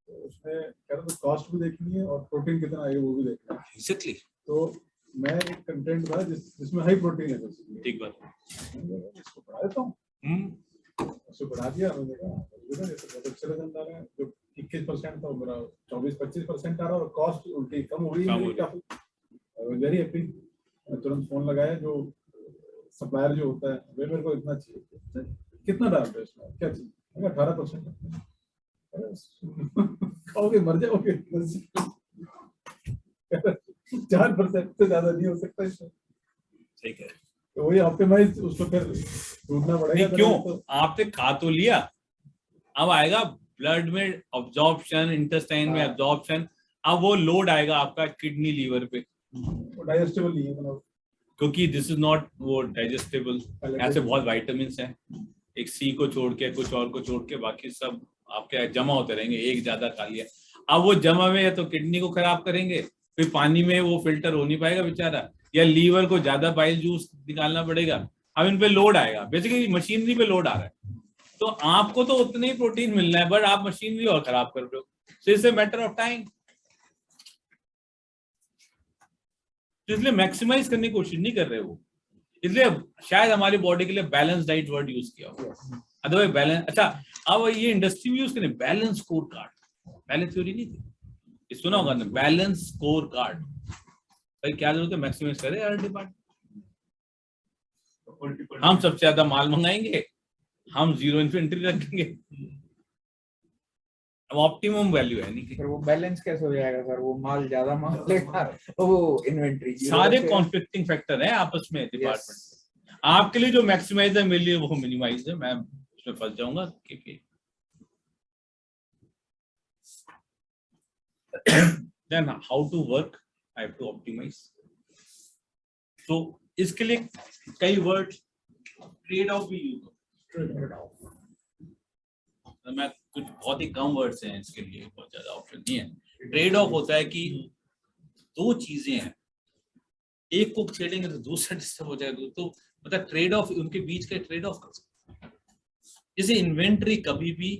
तो उसमें कह रहा था कॉस्ट भी देखनी है और प्रोटीन कितना है वो भी देखना है। एग्जैक्टली। तो मैं एक कंटेंट था जिसमें हाई प्रोटीन है, ठीक बात। इसको बढ़ा देता हूँ, उसको बढ़ा दिया। मैंने कहा जैसे बहुत अच्छे रिजल्ट आ रहे हैं। जो 21% था वो मेरा 24-25% आ रहा है और कॉस्ट उल्टी कम हो रही है मेरी काफी। Very happy. तुरंत फोन लगाया, जो सप्लायर जो होता है, वे मेरे को इतना चाहिए, कितना डालते हैं इसमें, क्या चाहिए? 18%। खाओगे मर जाओगे। 4% से ज्यादा नहीं हो सकता इसमें। ठीक है, तो वही ऑप्टिमाइज उसको फिर ढूंढना पड़ेगा। नहीं क्यों, आपने खा तो लिया, अब आएगा ब्लड में अब्जॉर्प्शन, इंटेस्टाइन में अब्जॉर्प्शन। अब वो लोड आएगा आपका किडनी लीवर पे, डाइजेस्टेबल नहीं है मतलब, क्योंकि दिस इज नॉट वो डाइजेस्टेबल। ऐसे बहुत विटामिन हैं, एक सी को छोड़ के, कुछ और को छोड़ के, बाकी सब आपके जमा होते रहेंगे। एक ज्यादा खा लिया, अब वो जमा में या तो किडनी को खराब करेंगे, फिर पानी में वो फिल्टर हो नहीं पाएगा बेचारा, या लीवर को ज्यादा बाइल जूस निकालना पड़ेगा। अब इन पे लोड आएगा, बेसिकली मशीनरी पे लोड आ रहा है। तो आपको तो उतने ही प्रोटीन मिलना है, बट आप मशीनरी और खराब कर रहे हो। So it's a matter of time. इसलिए मैक्सिमाइज करने की कोशिश नहीं कर रहे वो, इसलिए शायद हमारी बॉडी के लिए बैलेंस डाइट वर्ड यूज किया हुआ। अदरवाइज बैलेंस, अच्छा अब ये इंडस्ट्री में यूज करें balance score card. Balance theory नहीं थी, सुना होगा ना, बैलेंस स्कोर कार्ड। भाई क्या जरूरत है, मैक्सिमाइज करे हर डिपार्टमेंट। हम सबसे ज्यादा माल मंगाएंगे, हम जीरो इन्वेंट्री रखेंगे, अब ऑप्टिमम वैल्यू है नहीं। फिर वो बैलेंस कैसे हो जाएगा सर? वो माल ज्यादा मांग लेगा, वो इन्वेंट्री सारे कॉन्फ्लिक्टिंग फैक्टर हैं आपस में डिपार्टमेंट। आपके लिए जो मैक्सिमाइज है, मेरे लिए वो मिनिमाइज है। मैं उसमें फंस जाऊंगा क्योंकि then how to work, I have to optimize. तो इसके लिए कई वर्ड ट्रेड ऑफ भी यूज हो। मैं कुछ बहुत ही कम वर्ड्स हैं इसके लिए, बहुत ज्यादा ऑप्शन नहीं है। ट्रेड ऑफ होता है कि दो चीजें हैं, एक को छेड़ेंगे तो दूसरा डिस्टर्ब हो जाएगा, तो मतलब ट्रेड ऑफ, उनके बीच का ट्रेड ऑफ कर सकते हैं। जैसे इन्वेंट्री कभी भी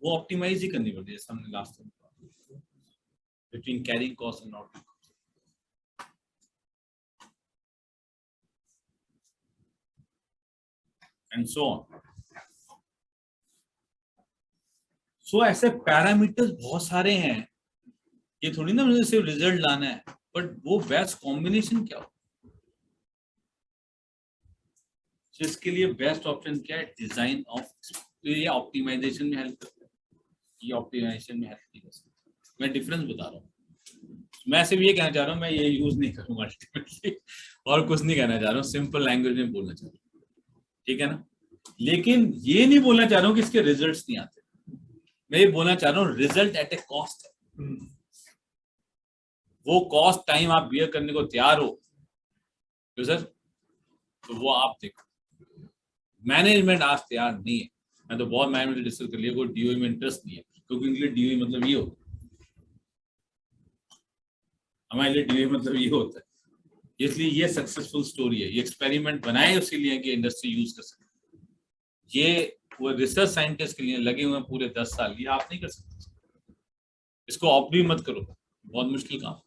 वो ऑप्टिमाइज ही करनी पड़ती है, जैसे हमने last time between carrying cost and not and so on. So ऐसे पैरामीटर्स बहुत सारे हैं, ये थोड़ी ना मुझे सिर्फ रिजल्ट लाना है, बट वो बेस्ट कॉम्बिनेशन क्या हो। इसके लिए बेस्ट ऑप्शन क्या है, डिजाइन ऑफ। तो ये ऑप्टिमाइजेशन में हेल्प करता है, ये ऑप्टिमाइजेशन में हेल्प नहीं कर सकता। मैं डिफरेंस बता रहा हूँ, मैं सिर्फ ये कहना चाह रहा हूँ, मैं ये यूज नहीं करूंगा अल्टीमेटली, और कुछ नहीं कहना चाह रहा हूँ, सिंपल लैंग्वेज में बोलना चाह रहा हूँ, ठीक है ना। लेकिन ये नहीं बोलना चाह रहा हूँ कि इसके रिजल्ट्स नहीं आते, मैं ये बोलना चाह रहा हूँ रिजल्ट एट ए कॉस्ट है। वो कॉस्ट टाइम आप बियर करने को तैयार हो तो सर, तो वो आप देखो। मैनेजमेंट आज तैयार नहीं है, मैं तो बहुत मैनेजमेंट डिस्कस कर लिया, कोई डीओई में इंटरेस्ट नहीं है, क्योंकि उनके लिए डीओई मतलब ये होता है, हमारे लिए डीओई मतलब ये होता है। इसलिए ये सक्सेसफुल स्टोरी है, ये एक्सपेरिमेंट बनाए उसी लिए कि इंडस्ट्री यूज कर सके। ये वो रिसर्च साइंटिस्ट के लिए लगे हुए पूरे 10 साल, ये आप नहीं कर सकते। इसको ऑप भी मत करो, बहुत मुश्किल काम।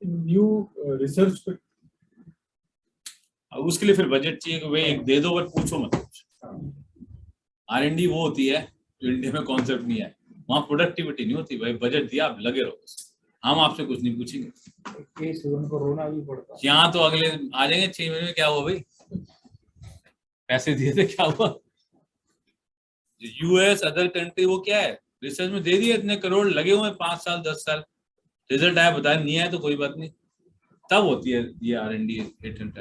न्यू रिसर्च पे उसके लिए फिर बजट चाहिए कि भाई एक दे दो, बट पूछो मत कुछ। R&D वो होती है जो इंडिया में कॉन्सेप्ट नहीं है, वहाँ प्रोडक्टिविटी नहीं होती। भाई बजट दिया, आप लगे रहो, हम आपसे कुछ नहीं पूछेंगे। उनको रोना भी पड़ता है। यहाँ तो अगले आ जाएंगे 6 महीने में, क्या हुआ भाई, पैसे दिए थे क्या हुआ। यूएस अदर कंट्री वो क्या है, रिसर्च में दे दिए इतने करोड़, लगे हुए 5 साल 10 साल, रिजल्ट आया बताया नहीं आया तो कोई बात नहीं, तब होती है ये R&D पेटेंट।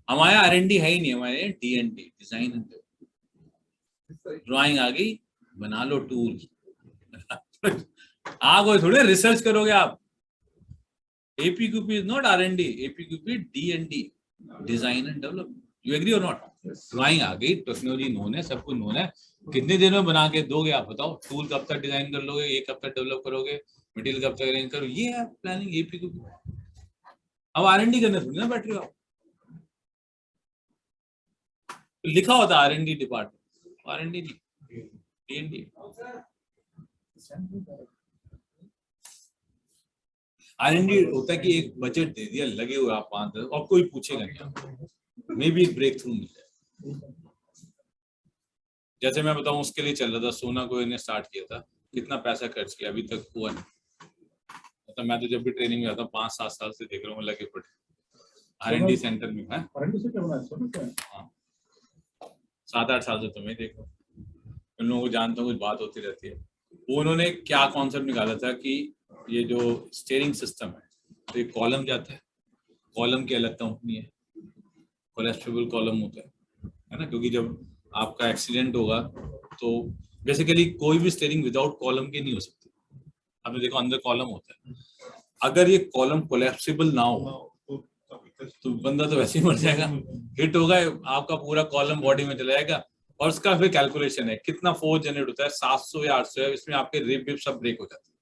हमारे R&D है ही नहीं, हमारे D&D, डिजाइन एंड ड्राइंग आ गई, बना लो टूल। आप कोई थोड़े रिसर्च करोगे आप, APQP is not R&D. APQP D&D, design and develop. You agree or not? Drawing आ गई, टेक्नोलॉजी नोन है, सब कुछ नोन है, कितने दिन में बना के दोगे आप बताओ? टूल कब तक डिजाइन कर लोगे, एक कब तक डेवलप करोगे, मटेरियल कब तक अरेंज करोगे, ये है प्लानिंग APQP। अब R&D करने थोड़ी ना बैठ रहे हो आप, लिखा होता R&D डिपार्टमेंट, R&D नहीं, D&D। R&D होता है कि एक बजट दे दिया, लगे हुए आप 5-10 और कोई पूछेगा नहीं, मे बी एक ब्रेक थ्रू मिल जाए। जैसे मैं बताऊं, उसके लिए चल रहा था, सोना को इन्हें स्टार्ट किया था, कितना पैसा खर्च किया, अभी तक हुआ नहीं। मतलब मैं तो जब भी ट्रेनिंग में आता हूँ 5-7 साल से देख रहा हूँ, लगे पड़े R&D सेंटर में है। 7-8 साल से तो मैं देख रहा हूँ, उन लोगों को जानता हूँ, कुछ बात होती रहती है। वो उन्होंने क्या कॉन्सेप्ट निकाला था कि ये जो स्टीयरिंग सिस्टम है, तो ये कॉलम जाता है, कॉलम की अलग कंपनी है, कोलेस्ट्रेबल कॉलम होता है ना, क्योंकि जब आपका एक्सीडेंट होगा तो बेसिकली कोई भी स्टीयरिंग विदाउट कॉलम की नहीं हो सकती। आपने देखो अंदर कॉलम होता है, अगर ये कॉलम कोलेप्सिबल ना हो तो बंदा तो वैसे ही मर जाएगा, हिट होगा, आपका पूरा कॉलम बॉडी में चला जाएगा। और उसका फिर कैलकुलेशन है कितना फोर्स जनरेट होता है, 700 या 800 है, इसमें आपके रिब विब सब ब्रेक हो जाते हैं।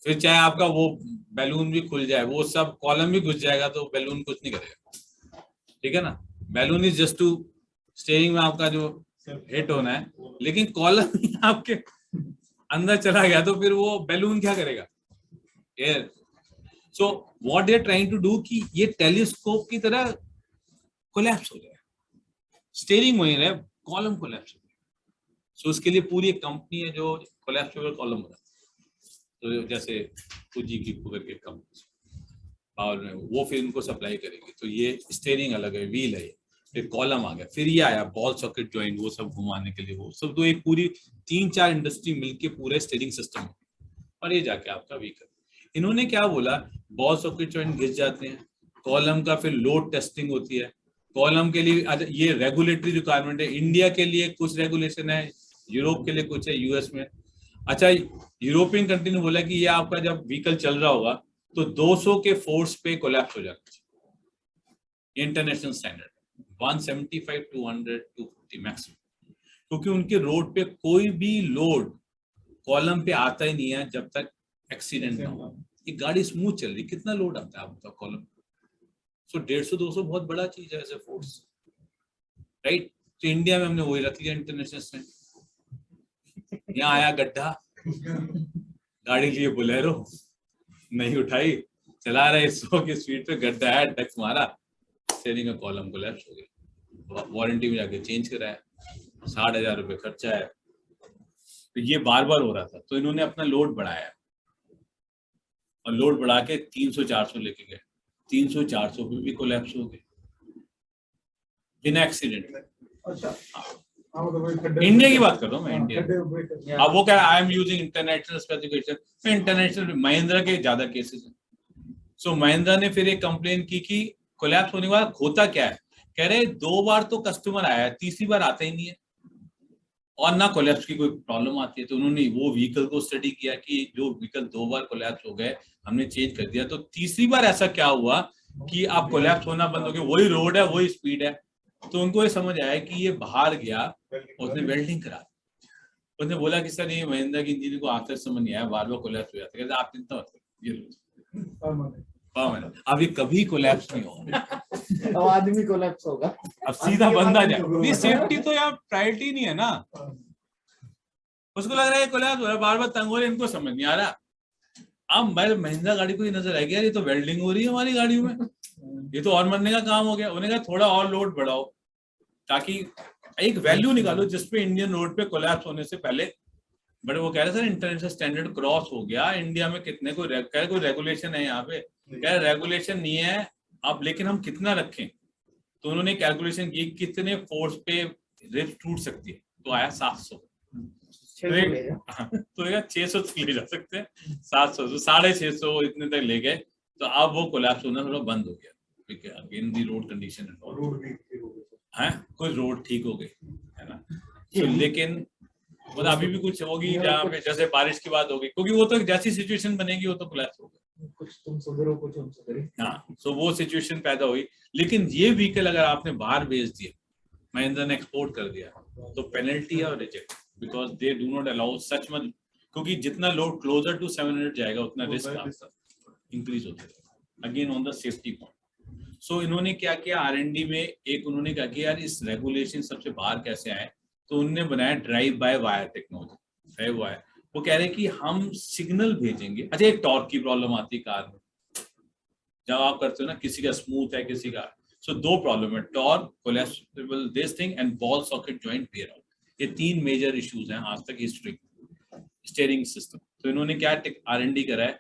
फिर चाहे आपका वो बैलून भी खुल जाए, वो सब कॉलम भी घुस जाएगा तो बैलून कुछ नहीं करेगा, ठीक है ना। Balloon is just to steering में आपका जो हिट होना है, लेकिन कॉलम आपके अंदर चला गया तो फिर वो बैलून क्या करेगा, air. So what they are trying to do कि ये टेलीस्कोप की तरह कोलैप्स हो जाए, स्टीयरिंग वहीं रहे, कॉलम कोलैप्स हो जाए। सो उसके लिए पूरी एक कंपनी है जो कोलैप्सिबल कॉलम बनाती है, तो जैसे फुजी करके कंपनी पावर में, वो फिर इनको सप्लाई करेगी। तो ये स्टीयरिंग अलग है, व्हील है, फिर कॉलम आ गया, फिर ये आया बॉल सॉकेट जॉइंट, वो सब घुमाने के लिए, वो सब तो एक पूरी 3-4 इंडस्ट्री मिलके पूरे स्टीयरिंग सिस्टम है, और ये जाके आपका व्हीकल। इन्होंने क्या बोला, बॉल सॉकेट जॉइंट घिस जाते हैं, कॉलम का फिर लोड टेस्टिंग होती है, कॉलम के लिए ये रेगुलेटरी रिक्वायरमेंट है, इंडिया के लिए कुछ रेगुलेशन है, यूरोप के लिए कुछ है, यूएस में। अच्छा, यूरोपियन कंट्री ने बोला कि ये आपका जब व्हीकल चल रहा होगा तो 200 के फोर्स पे कोलैप्स हो जाना चाहिए, इंटरनेशनल स्टैंडर्ड 175, 200, 250 मैक्सिमम, क्योंकि उनके रोड पे कोई भी लोड कॉलम पे आता ही नहीं है जब तक एक्सीडेंट ना हो। ये गाड़ी स्मूथ चल रही, कितना लोड आता है आप बताओ कॉलम। सो 150-200 बहुत बड़ा चीज है एज ए फोर्स, राइट। तो इंडिया में हमने वही रख लिया इंटरनेशनल स्टैंडर्ड। यहाँ आया गड्ढा, गाड़ी के लिए बोलेरो नहीं उठाई, चला रहे 100 की स्पीड पे, गड्ढा है, टच मारा, स्टीयरिंग का कॉलम कोलैप्स हो गया, वारंटी में जाके चेंज कराया, 60,000 रुपये खर्चा है। तो ये बार बार हो रहा था, तो इन्होंने अपना लोड बढ़ाया और लोड बढ़ा के 300-400 लेके गए, 300-400 पे भी कोलैप्स हो गए बिना एक्सीडेंट। अच्छा, इंडिया की बात कर रहा हूँ मैं, इंडिया। अब वो क्या, I am using international specification, international Mahindra के ज्यादा केसेस हैं। सो महिंद्रा ने फिर एक कंप्लेन की कि कोलैप्स होने के बाद होता क्या है, कह रहे 2 बार तो कस्टमर आया है, तीसरी बार आता ही नहीं है, और ना कोलैप्स की कोई प्रॉब्लम आती है। तो उन्होंने वो व्हीकल को स्टडी किया कि जो व्हीकल 2 बार कोलैप्स हो गए, हमने चेंज कर दिया, तो तीसरी बार ऐसा क्या हुआ कि आप कोलैप्स होना बंद हो गए, वही रोड है, वही स्पीड है। तो उनको ये समझ आया कि ये बाहर गया, उसने वेल्डिंग करा, उसने बोला कि सर ये महिंद्रा की इंजीनियर को आखिर समझ नहीं आया, बार बार कोलैप्स हो जाता है। आप चिंता मत करो, ये अब ये कभी कोलैप्स नहीं होगा, अब आदमी कोलैप्स होगा, अब सीधा बंदा जाए। सेफ्टी तो यार प्रायोरिटी नहीं है ना, उसको लग रहा है कोलैप्स हो रहा है, बार बार तंग हो रहा है, इनको समझ नहीं आ रहा। अब मेरे महिंद्रा गाड़ी को ये नजर आ गया, ये तो वेल्डिंग हो रही है हमारी गाड़ी में, ये तो और मरने का काम हो गया। उन्होंने कहा थोड़ा और लोड बढ़ाओ, ताकि एक वैल्यू निकालो जिसपे इंडियन रोड पे कोलैप्स होने से पहले। बट वो कह रहे सर इंटरनेशनल स्टैंडर्ड क्रॉस हो गया, इंडिया में कितने कोई रेगुलेशन है यहाँ पे, क्या रेगुलेशन नहीं है अब, लेकिन हम कितना रखें। तो उन्होंने कैलकुलेशन की कितने फोर्स पे रिब टूट सकती है, तो आया 700। तो 600 तक ले जा सकते हैं, 700 तो 650 इतने तक ले गए। तो अब वो कोलैप्स होना थोड़ा बंद हो गया, ठीक है, अगेन दी रोड कंडीशन है, कुछ रोड ठीक हो गई है ना। तो लेकिन मतलब अभी भी कुछ होगी जहाँ पे जैसे बारिश की बात होगी, क्योंकि वो तो जैसी सिचुएशन बनेगी वो तो कोलैप्स होगा। तुम सुधरो कुछ हम सुधरे। हाँ, सो वो सिचुएशन पैदा हुई। लेकिन ये व्हीकल अगर आपने बाहर भेज दिया, महिंद्रा ने एक्सपोर्ट कर दिया, तो पेनल्टी और reject, because they do not allow such much, क्योंकि जितना लोड क्लोजर टू 700 जाएगा उतना रिस्क आपका इंक्रीज होता है, again on the safety point. So इन्होंने क्या किया, R&D में एक उन्होंने कहा कि यार इस रेगुलेशन सबसे बाहर कैसे आए, तो उन्होंने बनाया drive by wire technology, drive wire. वो कह रहे हैं कि हम सिग्नल भेजेंगे। अच्छा, एक टॉर्क की प्रॉब्लम आती है कार में, जब आप करते हो ना, किसी का स्मूथ है किसी का, सो दो प्रॉब्लम है, torque, collapsible this thing and ball socket joint wear out. ये 3 मेजर इश्यूज हैं आज तक हिस्ट्री स्टीयरिंग सिस्टम। तो इन्होंने क्या R&D करा है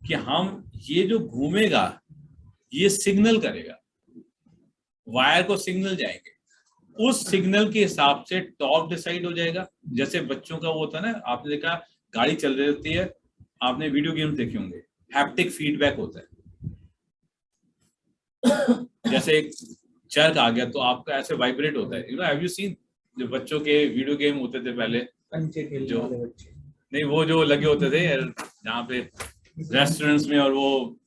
कि हम ये जो घूमेगा ये सिग्नल करेगा, वायर को सिग्नल जाएंगे, उस सिग्नल के हिसाब से टॉर्क डिसाइड हो जाएगा। जैसे बच्चों का वो होता है ना, आपने देखा गाड़ी चल रही होती है, आपने वीडियो गेम देखे होंगे, हैप्टिक फीडबैक होता है। जैसे एक चर्क आ गया तो आपका ऐसे वाइब्रेट होता है, you know, have you seen जो बच्चों के वीडियो गेम होते थे पहले, जो नहीं वो जो लगे होते थे जहाँ पे रेस्टोरेंट्स में, और वो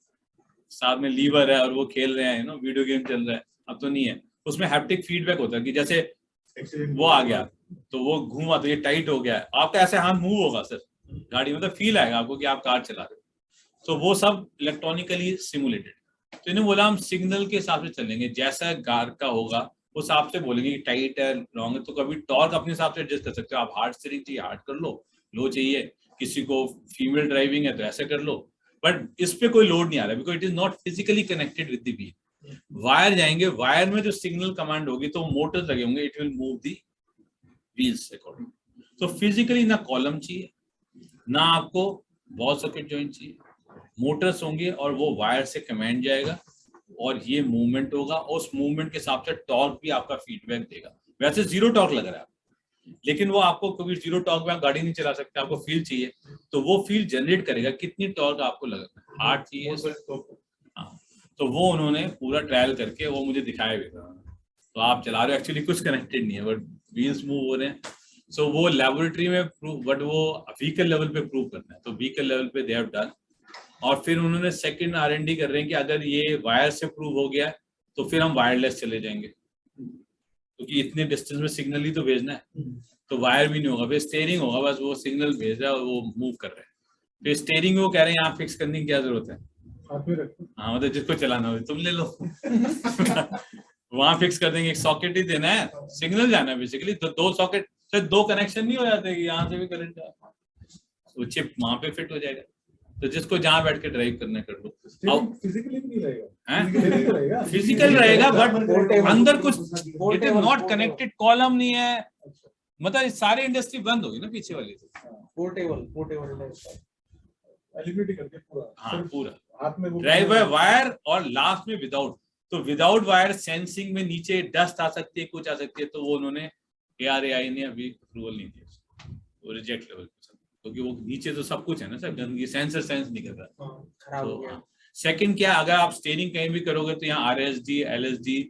साथ में लीवर है और वो खेल रहे हैं, यू नो, वीडियो गेम चल रहा है, अब तो नहीं है। उसमें हैप्टिक फीडबैक होता है कि जैसे वो आ गया तो वो घूमा तो ये टाइट हो गया है, आपका ऐसे हाथ मूव होगा सर गाड़ी, मतलब फील आएगा आपको कि आप कार चला रहे हो। तो वो सब इलेक्ट्रॉनिकली सिमुलेटेड। तो इन्हें बोला हम सिग्नल के हिसाब से चलेंगे, जैसा कार का होगा उस हिसाब से बोलेंगे कि टाइट है, लॉन्ग है। तो कभी टॉर्क अपने हिसाब से एडजस्ट कर सकते हो आप, हार्ड स्टीयरिंग चाहिए हार्ड कर लो, लो चाहिए, किसी को फीमेल ड्राइविंग है तो ऐसे कर लो, बट इस पे कोई लोड नहीं आ रहा because it is not physically connected with the wheel. Wire जाएंगे, वायर में जो सिग्नल कमांड होगी तो मोटर्स लगे होंगे, it will move the wheels according. तो फिजिकली ना कॉलम चाहिए, ना आपको बॉल सॉकेट जॉइंट चाहिए, मोटर्स होंगे और वो वायर से कमांड जाएगा और ये मूवमेंट होगा, और उस मूवमेंट के हिसाब से टॉर्क भी आपका फीडबैक देगा। वैसे जीरो टॉर्क लग रहा है लेकिन वो आपको कभी जीरो टॉर्क में आप गाड़ी नहीं चला सकते, आपको फील चाहिए, तो वो फील जनरेट करेगा कितनी टॉर्क आपको लगना है, हार्ड चाहिए। हाँ, तो वो उन्होंने पूरा ट्रायल करके वो मुझे दिखाया भी था। तो आप चला रहे हो, एक्चुअली कुछ कनेक्टेड नहीं है बट व्हील्स मूव हो रहे हैं। सो वो लेबोरेटरी में प्रूव, बट वो व्हीकल लेवल पे प्रूव करना है, तो व्हीकल लेवल पे दे हैव डन। और फिर उन्होंने सेकंड R&D कर रहे हैं कि अगर ये वायर से प्रूव हो गया तो फिर हम वायरलेस चले जाएंगे, क्योंकि इतने डिस्टेंस में सिग्नल ही तो भेजना है, तो वायर भी नहीं होगा, फिर स्टीयरिंग होगा, बस वो सिग्नल भेज रहा है और वो मूव कर रहे हैं। फिर स्टीयरिंग वो कह रहे हैं यहाँ फिक्स करने की क्या जरूरत है, हाँ मतलब जिसको चलाना हो तुम ले लो वहां फिक्स कर देंगे, एक सॉकेट ही देना है, सिग्नल जाना है बेसिकली। तो 2 सॉकेट से 2 कनेक्शन नहीं हो जाते कि यहाँ से भी करंट जाए, वो चिप वहां पे फिट हो जाएगा। तो जिसको जहाँ बैठ के ड्राइव करना कर लो, फिजिकली नहीं रहेगा, फिजिकल रहेगा बट अंदर कुछ, it is not connected, column नहीं है, मतलब सारे इंडस्ट्री बंद होगी ना पीछे वाली। पोर्टेबल एलिमिनेट करके पूरा, हाँ पूरा हाथ में ड्राइव बाय वायर और लास्ट में विदाउट। तो विदाउट वायर सेंसिंग में नीचे डस्ट आ सकती है, कुछ आ सकती है, तो वो उन्होंने ARAI ने अभी अप्रूवल नहीं दिया, वो रिजेक्ट लेवल, क्योंकि वो नीचे तो सब कुछ है ना सर, गंदगी सेंसर सेंस नहीं कर रहा। तो सेकंड क्या, अगर आप स्टीयरिंग कहीं भी करोगे तो यहाँ RSD LSD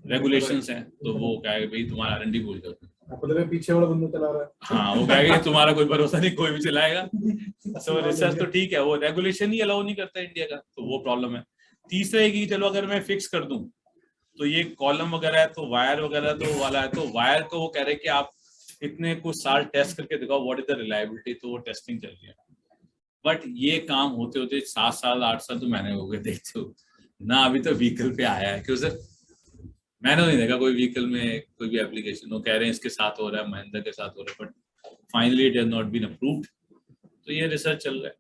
रेगुलेशंस हैं, तो वो कहेगा भाई तुम्हारा R&D भूल जाओ, आपको लगा पीछे वाला बंदा चला रहा है, हाँ वो कहेगा तुम्हारा कोई भरोसा नहीं, कोई भी चलाएगा। सो रिसर्च तो ठीक है, वो रेगुलेशन ही अलाउ नहीं करता इंडिया का, तो वो प्रॉब्लम है। तीसरा है कि चलो अगर मैं फिक्स कर दूं तो ये कॉलम वगैरह है, तो वायर वगैरह तो वाला है, तो वायर को वो कह रहे हैं कि आप इतने कुछ साल टेस्ट करके दिखाओ व्हाट इज द रिलायबिलिटी, तो वो टेस्टिंग चल रही है। बट ये काम होते होते 7 साल 8 साल तो मैंने हो गए देखते हो ना, अभी तो व्हीकल पे आया है। क्यों सर, मैंने नहीं देखा कोई व्हीकल में कोई भी एप्लीकेशन, वो कह रहे हैं इसके साथ हो रहा है, महिंद्रा के साथ हो रहा है, but finally it has not been approved. तो ये रिसर्च चल रहा है,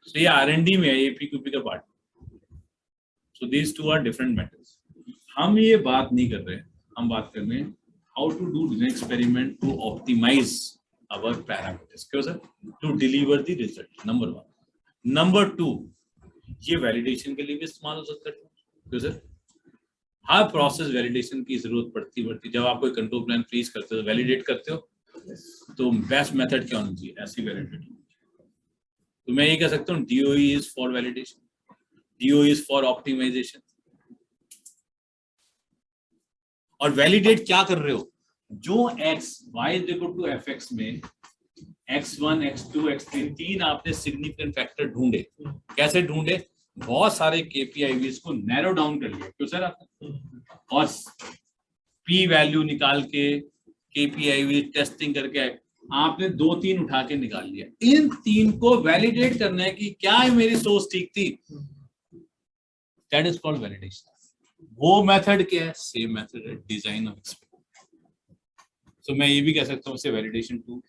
तो ये R&D में है, ये PQP का part. So these two are different matters. हम ये बात नहीं कर रहे, हम बात कर रहे हैं how to do design experiment to optimize our parameters. क्यों sir, to deliver the result, number 1। Number 2, ये वैलिडेशन के लिए भी इस्तेमाल हो सकता है। क्यों सर, हर प्रोसेस वैलिडेशन की जरूरत पड़ती। जब आप कोई कंट्रोल प्लान फ्रीज करते हो, वैलिडेट करते हो, तो बेस्ट मेथड क्या होना चाहिए, ऐसी वैलिडेट। तो मैं ये कह सकता हूँ DOE is for validation, DOE is for optimization. और वैलिडेट क्या कर रहे हो, जो x y is equal to fx में x1 x2 x3 3 आपने सिग्निफिकेंट फैक्टर ढूंढे। कैसे ढूंढे, बहुत सारे KPIs को नैरो डाउन कर लिया, क्यों सर आपने, और P वैल्यू निकाल के KPI टेस्टिंग करके आपने 2-3 उठा के निकाल लिया। इन 3 को वैलिडेट करना है कि क्या है मेरी सोच ठीक थी, दैट इज कॉल्ड वैलिडेशन। वो मेथड क्या है, सेम मेथड है, डिजाइन ऑफ एक्सपेरिमेंट। तो मैं ये भी कह सकता हूँ इसे validation tool.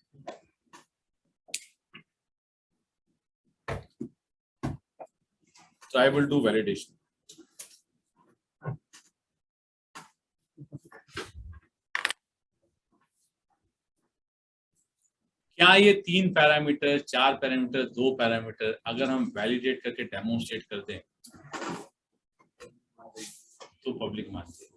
So I will do validation. क्या ये 3 पैरामीटर, 4 पैरामीटर, 2 पैरामीटर अगर हम वैलिडेट करके डेमोन्स्ट्रेट कर दें तो पब्लिक मानती है।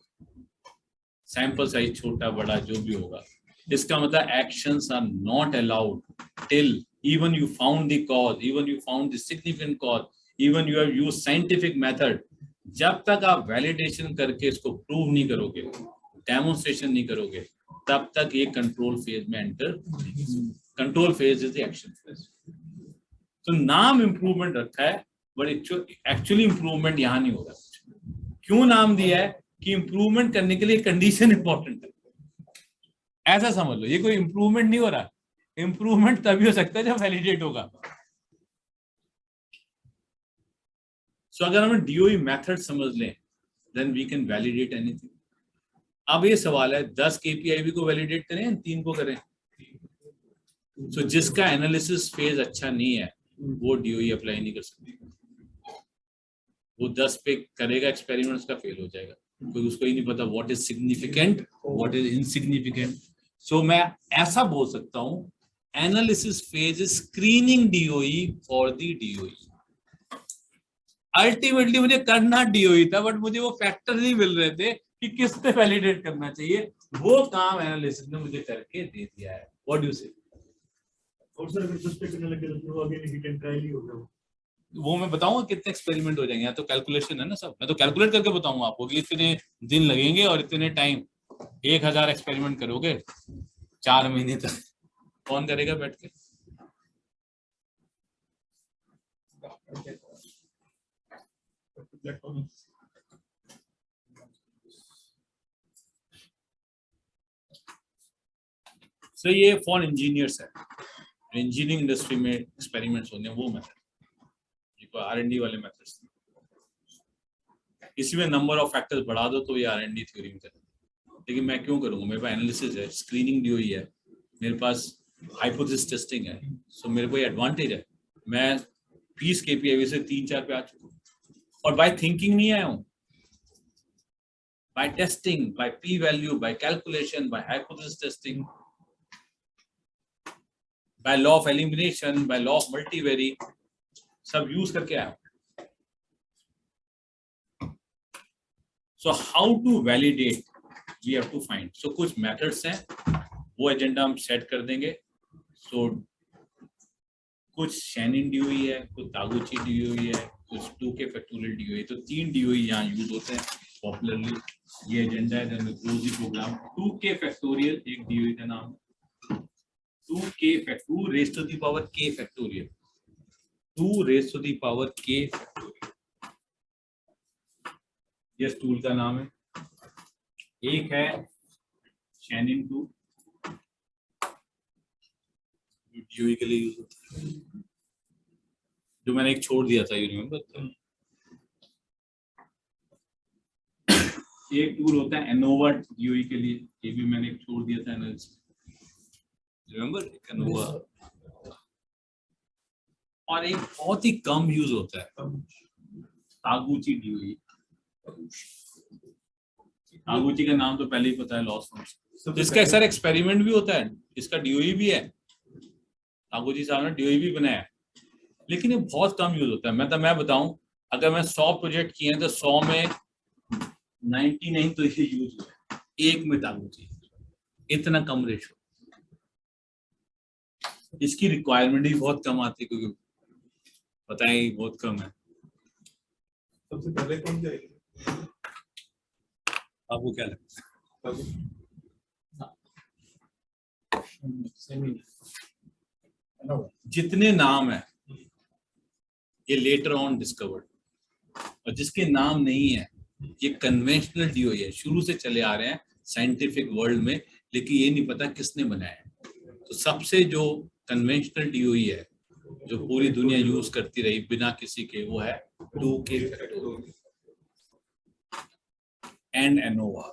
सैंपल साइज छोटा बड़ा जो भी होगा, इसका मतलब actions are not allowed till even you found the cause, even you found the significant cause, even you have used scientific method, जब तक आप वैलिडेशन करके इसको प्रूव नहीं करोगे, डेमोन्स्ट्रेशन नहीं करोगे, तब तक ये कंट्रोल फेज में enter. Control phase is the action phase. तो नाम इंप्रूवमेंट रखा है, बट एक्चुअली इंप्रूवमेंट यहाँ नहीं हो रहा। क्यों नाम दिया है कि इंप्रूवमेंट करने के लिए कंडीशन इंपॉर्टेंट है, ऐसा समझ लो। ये कोई इंप्रूवमेंट नहीं हो रहा, इंप्रूवमेंट तभी हो सकता है जब वैलिडेट होगा। सो अगर हमें DOE मेथड समझ लें, then we can validate anything. अब ये सवाल है 10 KPI को वैलिडेट करें या 3 को करें। सो जिसका एनालिसिस फेज अच्छा नहीं है वो DOE अप्लाई नहीं कर सकती। वो 10 पे करेगा एक्सपेरिमेंट, उसका फेल हो जाएगा, क्योंकि उसको ही नहीं पता what is significant, what is insignificant. So मैं ऐसा बोल सकता हूं, analysis phase is screening DOE for the DOE। Ultimately मुझे करना DOE था, बट मुझे वो फैक्टर नहीं मिल रहे थे कि किस पे वैलिडेट करना चाहिए। वो काम एनालिसिस ने मुझे करके दे दिया है। व्हाट डू यू से? और सर अगर सस्पेक्ट करने लगे तो आगे हिट एंड ट्रायल ही होगा। वो मैं बताऊंगा कितने एक्सपेरिमेंट हो जाएंगे, या तो कैलकुलेशन है ना सब, मैं तो कैलकुलेट करके बताऊंगा आपको कि इतने दिन लगेंगे और इतने टाइम, 1000 एक्सपेरिमेंट करोगे 4 महीने तक, कौन करेगा बैठ के? So ये फॉर इंजीनियर्स है, इंजीनियरिंग इंडस्ट्री में एक्सपेरिमेंट्स होने वो मेथड, R&D वाले मेथड्स। इसी में नंबर ऑफ फैक्टर्स बढ़ा दो तो ये R&D थ्योरी में चलेगा। लेकिन मैं क्यों करूंगा, मेरे पास एनालिसिस है, स्क्रीनिंग DOE है, मेरे पास हाइपोथेसिस टेस्टिंग है। सो मेरे को ये एडवांटेज है, मैं 20 KPI से 3-4 पे आ चुका हूँ, और बाय थिंकिंग नहीं आया हूँ, by testing, by P value, by calculation, by hypothesis testing, by law of elimination, by law of multivari, सब यूज करके आया। So how to validate, we have to find. So कुछ मेथड्स हैं, वो agenda हम सेट कर देंगे। सो कुछ शैनिन DOE है, कुछ तागुची DOE है, कुछ 2K फैक्टोरियल DOE। तो 3 DOE यहाँ यूज होते हैं पॉपुलरली। ये एजेंडा है, then close the program. 2K factorial एक DOE का नाम है, 2K factorial, 2 raise to the power K factorial, 2 raise to the power K factorial, ये टूल का नाम है। एक है शैनिन 2 जो DOE के लिए यूज होता है, जो मैंने एक छोड़ दिया था, यू रिमेंबर। एक टूल होता है एनोवा DOE के लिए, ये भी मैंने एक छोड़ दिया था एनालिसिस, रिमेंबर एनोवा। और एक बहुत ही कम यूज होता है तागुची DOE। तागुची का नाम तो पहले ही पता है, लॉस फंक्शन। इसका अक्सर एक्सपेरिमेंट भी होता है, इसका DOE भी है, तागुची साहब ने DOE भी बनाया है, लेकिन ये बहुत कम यूज होता है। मैं बताऊं, अगर मैं 100 प्रोजेक्ट किए हैं तो 100 में 99 तो ये यूज हुआ है, एक में तागुची। इतना कम रेशो, इसकी रिक्वायरमेंट भी बहुत कम आती है, क्योंकि पता है बहुत कम है। सबसे पहले कौन जाएगी? आपको क्या लगता है? जितने नाम है ये लेटर ऑन डिस्कवर्ड, और जिसके नाम नहीं है, ये कन्वेंशनल डीओई है, शुरू से चले आ रहे हैं साइंटिफिक वर्ल्ड में, लेकिन ये नहीं पता किसने बनाया है। तो सबसे जो कन्वेंशनल डीओई है जो पूरी दुनिया यूज करती रही बिना किसी के, वो है 2k फैक्टोरियल एंड एनोवा।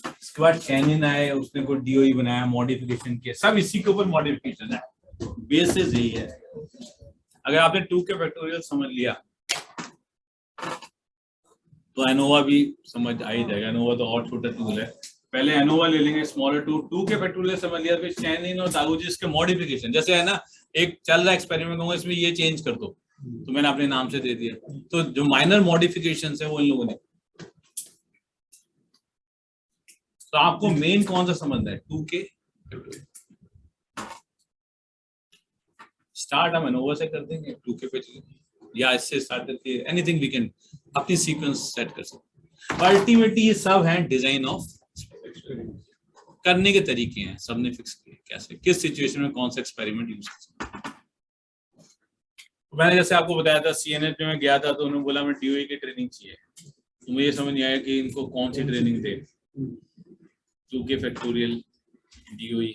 इसके बाद चैनिन आए, उसने कोई डीओई बनाया, मॉडिफिकेशन किया, सब इसी के ऊपर मॉडिफिकेशन है, बेसिस यही है। अगर आपने 2k फैक्टोरियल समझ लिया तो एनोवा भी समझ आ ही जाएगा। एनोवा तो और छोटा टूल है, पहले एनोवा ले लेंगे स्मॉलर टूल, 2k फैक्टोरियल समझ लिया, फिर चैनिन और तागुची इसके मॉडिफिकेशन। जैसे है ना, एक चल रहा एक्सपेरिमेंट होगा, इसमें ये चेंज कर दो, तो मैंने अपने नाम से दे दिया। तो जो माइनर मॉडिफिकेशंस है वो इन लोगों ने। तो आपको मेन कौन सा समझना है? 2k स्टार्ट हम एनोवा से कर देंगे, 2k पे चलेंगे, या इससे स्टार्ट करके एनीथिंग वी कैन अपनी सीक्वेंस सेट कर सकते। अल्टीमेटली ये सब है डिजाइन ऑफ करने के तरीके हैं, सबने फिक्स किए कैसे, किस सिचुएशन में कौन सा एक्सपेरिमेंट यूज कर सकते हैं। मैंने जैसे आपको बताया था, सीएनएच में मैं गया था तो उन्होंने बोला मैं डीओई की ट्रेनिंग चाहिए, तो मुझे समझ नहीं आया कि इनको कौन सी ट्रेनिंग दे। 2k factorial DOE,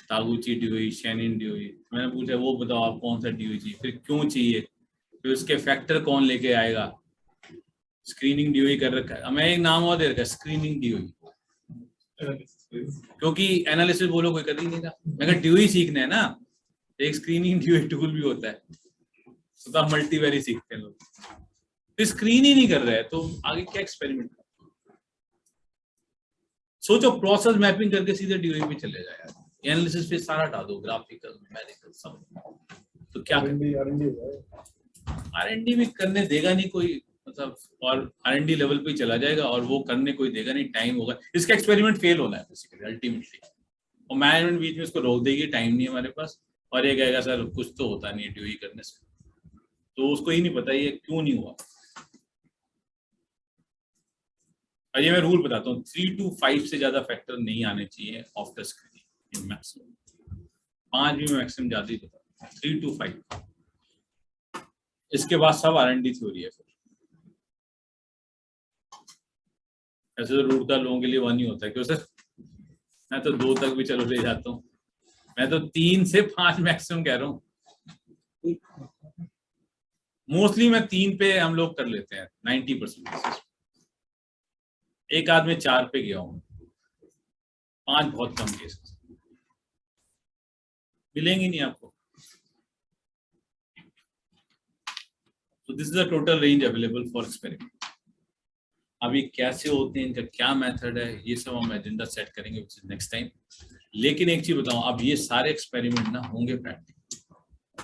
Taguchi DOE, Shainin DOE. मैंने पूछा वो बताओ आप कौन सा डीओई चाहिए, फिर क्यों चाहिए, फिर उसके फैक्टर कौन लेके आएगा। स्क्रीनिंग डीओई कर रखा है, मैं एक नाम और दे रखा है, स्क्रीनिंग डीओई, क्योंकि एनालिसिस बोलो कोई कर ही नहीं रहा। मैं कहा डीओई सीखना है ना, एक स्क्रीनिंग डीओई टूल भी होता है, तो आप मल्टीवेरी सीखते हैं लोग, तो स्क्रीन ही नहीं कर रहे हैं तो आगे क्या एक्सपेरिमेंट। सोचो प्रोसेस मैपिंग करके सीधे डीओई पे चले जाए यार, एनालिसिस पे सारा हटा दो, ग्राफिकल न्यूमेरिकल सब, तो क्या R&D भी करने देगा नहीं कोई, मतलब, और R&D लेवल पे ही चला जाएगा और वो करने कोई देगा नहीं, टाइम होगा, इसका एक्सपेरिमेंट फेल होना है बेसिकली अल्टीमेटली, और मैनेजमेंट बीच में इसको रोक देगी, टाइम नहीं है हमारे पास, और ये कहेगा सर कुछ तो होता नहीं है डीओई करने से, तो उसको ही नहीं पता ये क्यों नहीं हुआ। और ये मैं रूल बताता हूँ, 3 to 5 से ज्यादा फैक्टर नहीं आने चाहिए आफ्टर स्क्रीनिंग, मैक्सिमम 5 भी मैं मैक्सिमम ज्यादा ही बताता हूँ, 3 to 5। इसके बाद सब R&D थ्योरी है। फिर ऐसे तो रूट का लोगों के लिए 1 ही होता है, क्यों सर? मैं तो 2 तक भी चलो ले जाता हूँ, मैं तो 3 से 5 मैक्सिमम कह रहा हूँ। मोस्टली मैं 3 पे हम लोग कर लेते हैं 90%। एक आध में 4 पे गया हूँ, 5 बहुत कम केसेस, मिलेंगे नहीं आपको। So this is the total range available for experiment. अभी कैसे होते हैं, इनका क्या मेथड है, ये सब हम एजेंडा सेट करेंगे which is next time। लेकिन एक चीज बताऊं, अब ये सारे एक्सपेरिमेंट ना होंगे प्रैक्टिकल।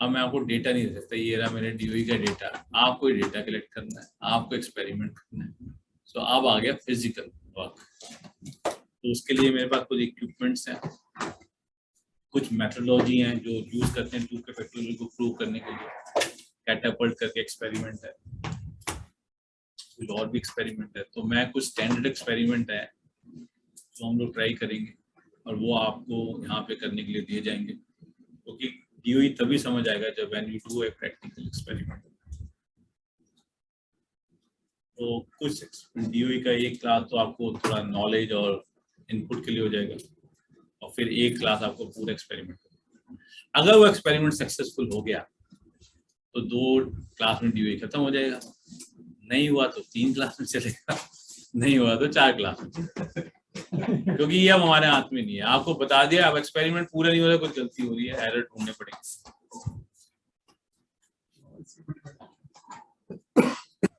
अब मैं आपको डेटा नहीं दे सकता, ये रहा मेरे डीओई का डेटा, आपको डेटा कलेक्ट करना है, आपको एक्सपेरिमेंट करना है। तो अब आ गया फिजिकल वर्क, तो उसके लिए मेरे पास कुछ इक्विपमेंट्स हैं, कुछ मेथोडोलॉजी हैं जो यूज करते हैं 2k फैक्टोरियल को प्रूव करने के लिए। कैटापल्ट करके एक्सपेरिमेंट है, कुछ और भी एक्सपेरिमेंट है, तो मैं कुछ स्टैंडर्ड एक्सपेरिमेंट है जो हम लोग ट्राई करेंगे और वो आपको यहाँ पे करने के लिए दिए जाएंगे, क्योंकि डीओई तभी समझ आएगा जब when you do a practical experiment. तो कुछ डीओई का एक क्लास तो आपको थोड़ा नॉलेज और इनपुट के लिए हो जाएगा, और फिर एक क्लास आपको पूरा एक्सपेरिमेंट। अगर वो एक्सपेरिमेंट सक्सेसफुल हो गया तो 2 क्लास में डीओई खत्म हो जाएगा, नहीं हुआ तो 3 क्लास में चलेगा, नहीं हुआ तो 4 क्लास में, क्योंकि ये अब हमारे हाथ में नहीं है। आपको बता दिया, अब एक्सपेरिमेंट पूरा नहीं हो रहा, कुछ गलती हो रही है, एरर ढूंढने पड़ेंगे।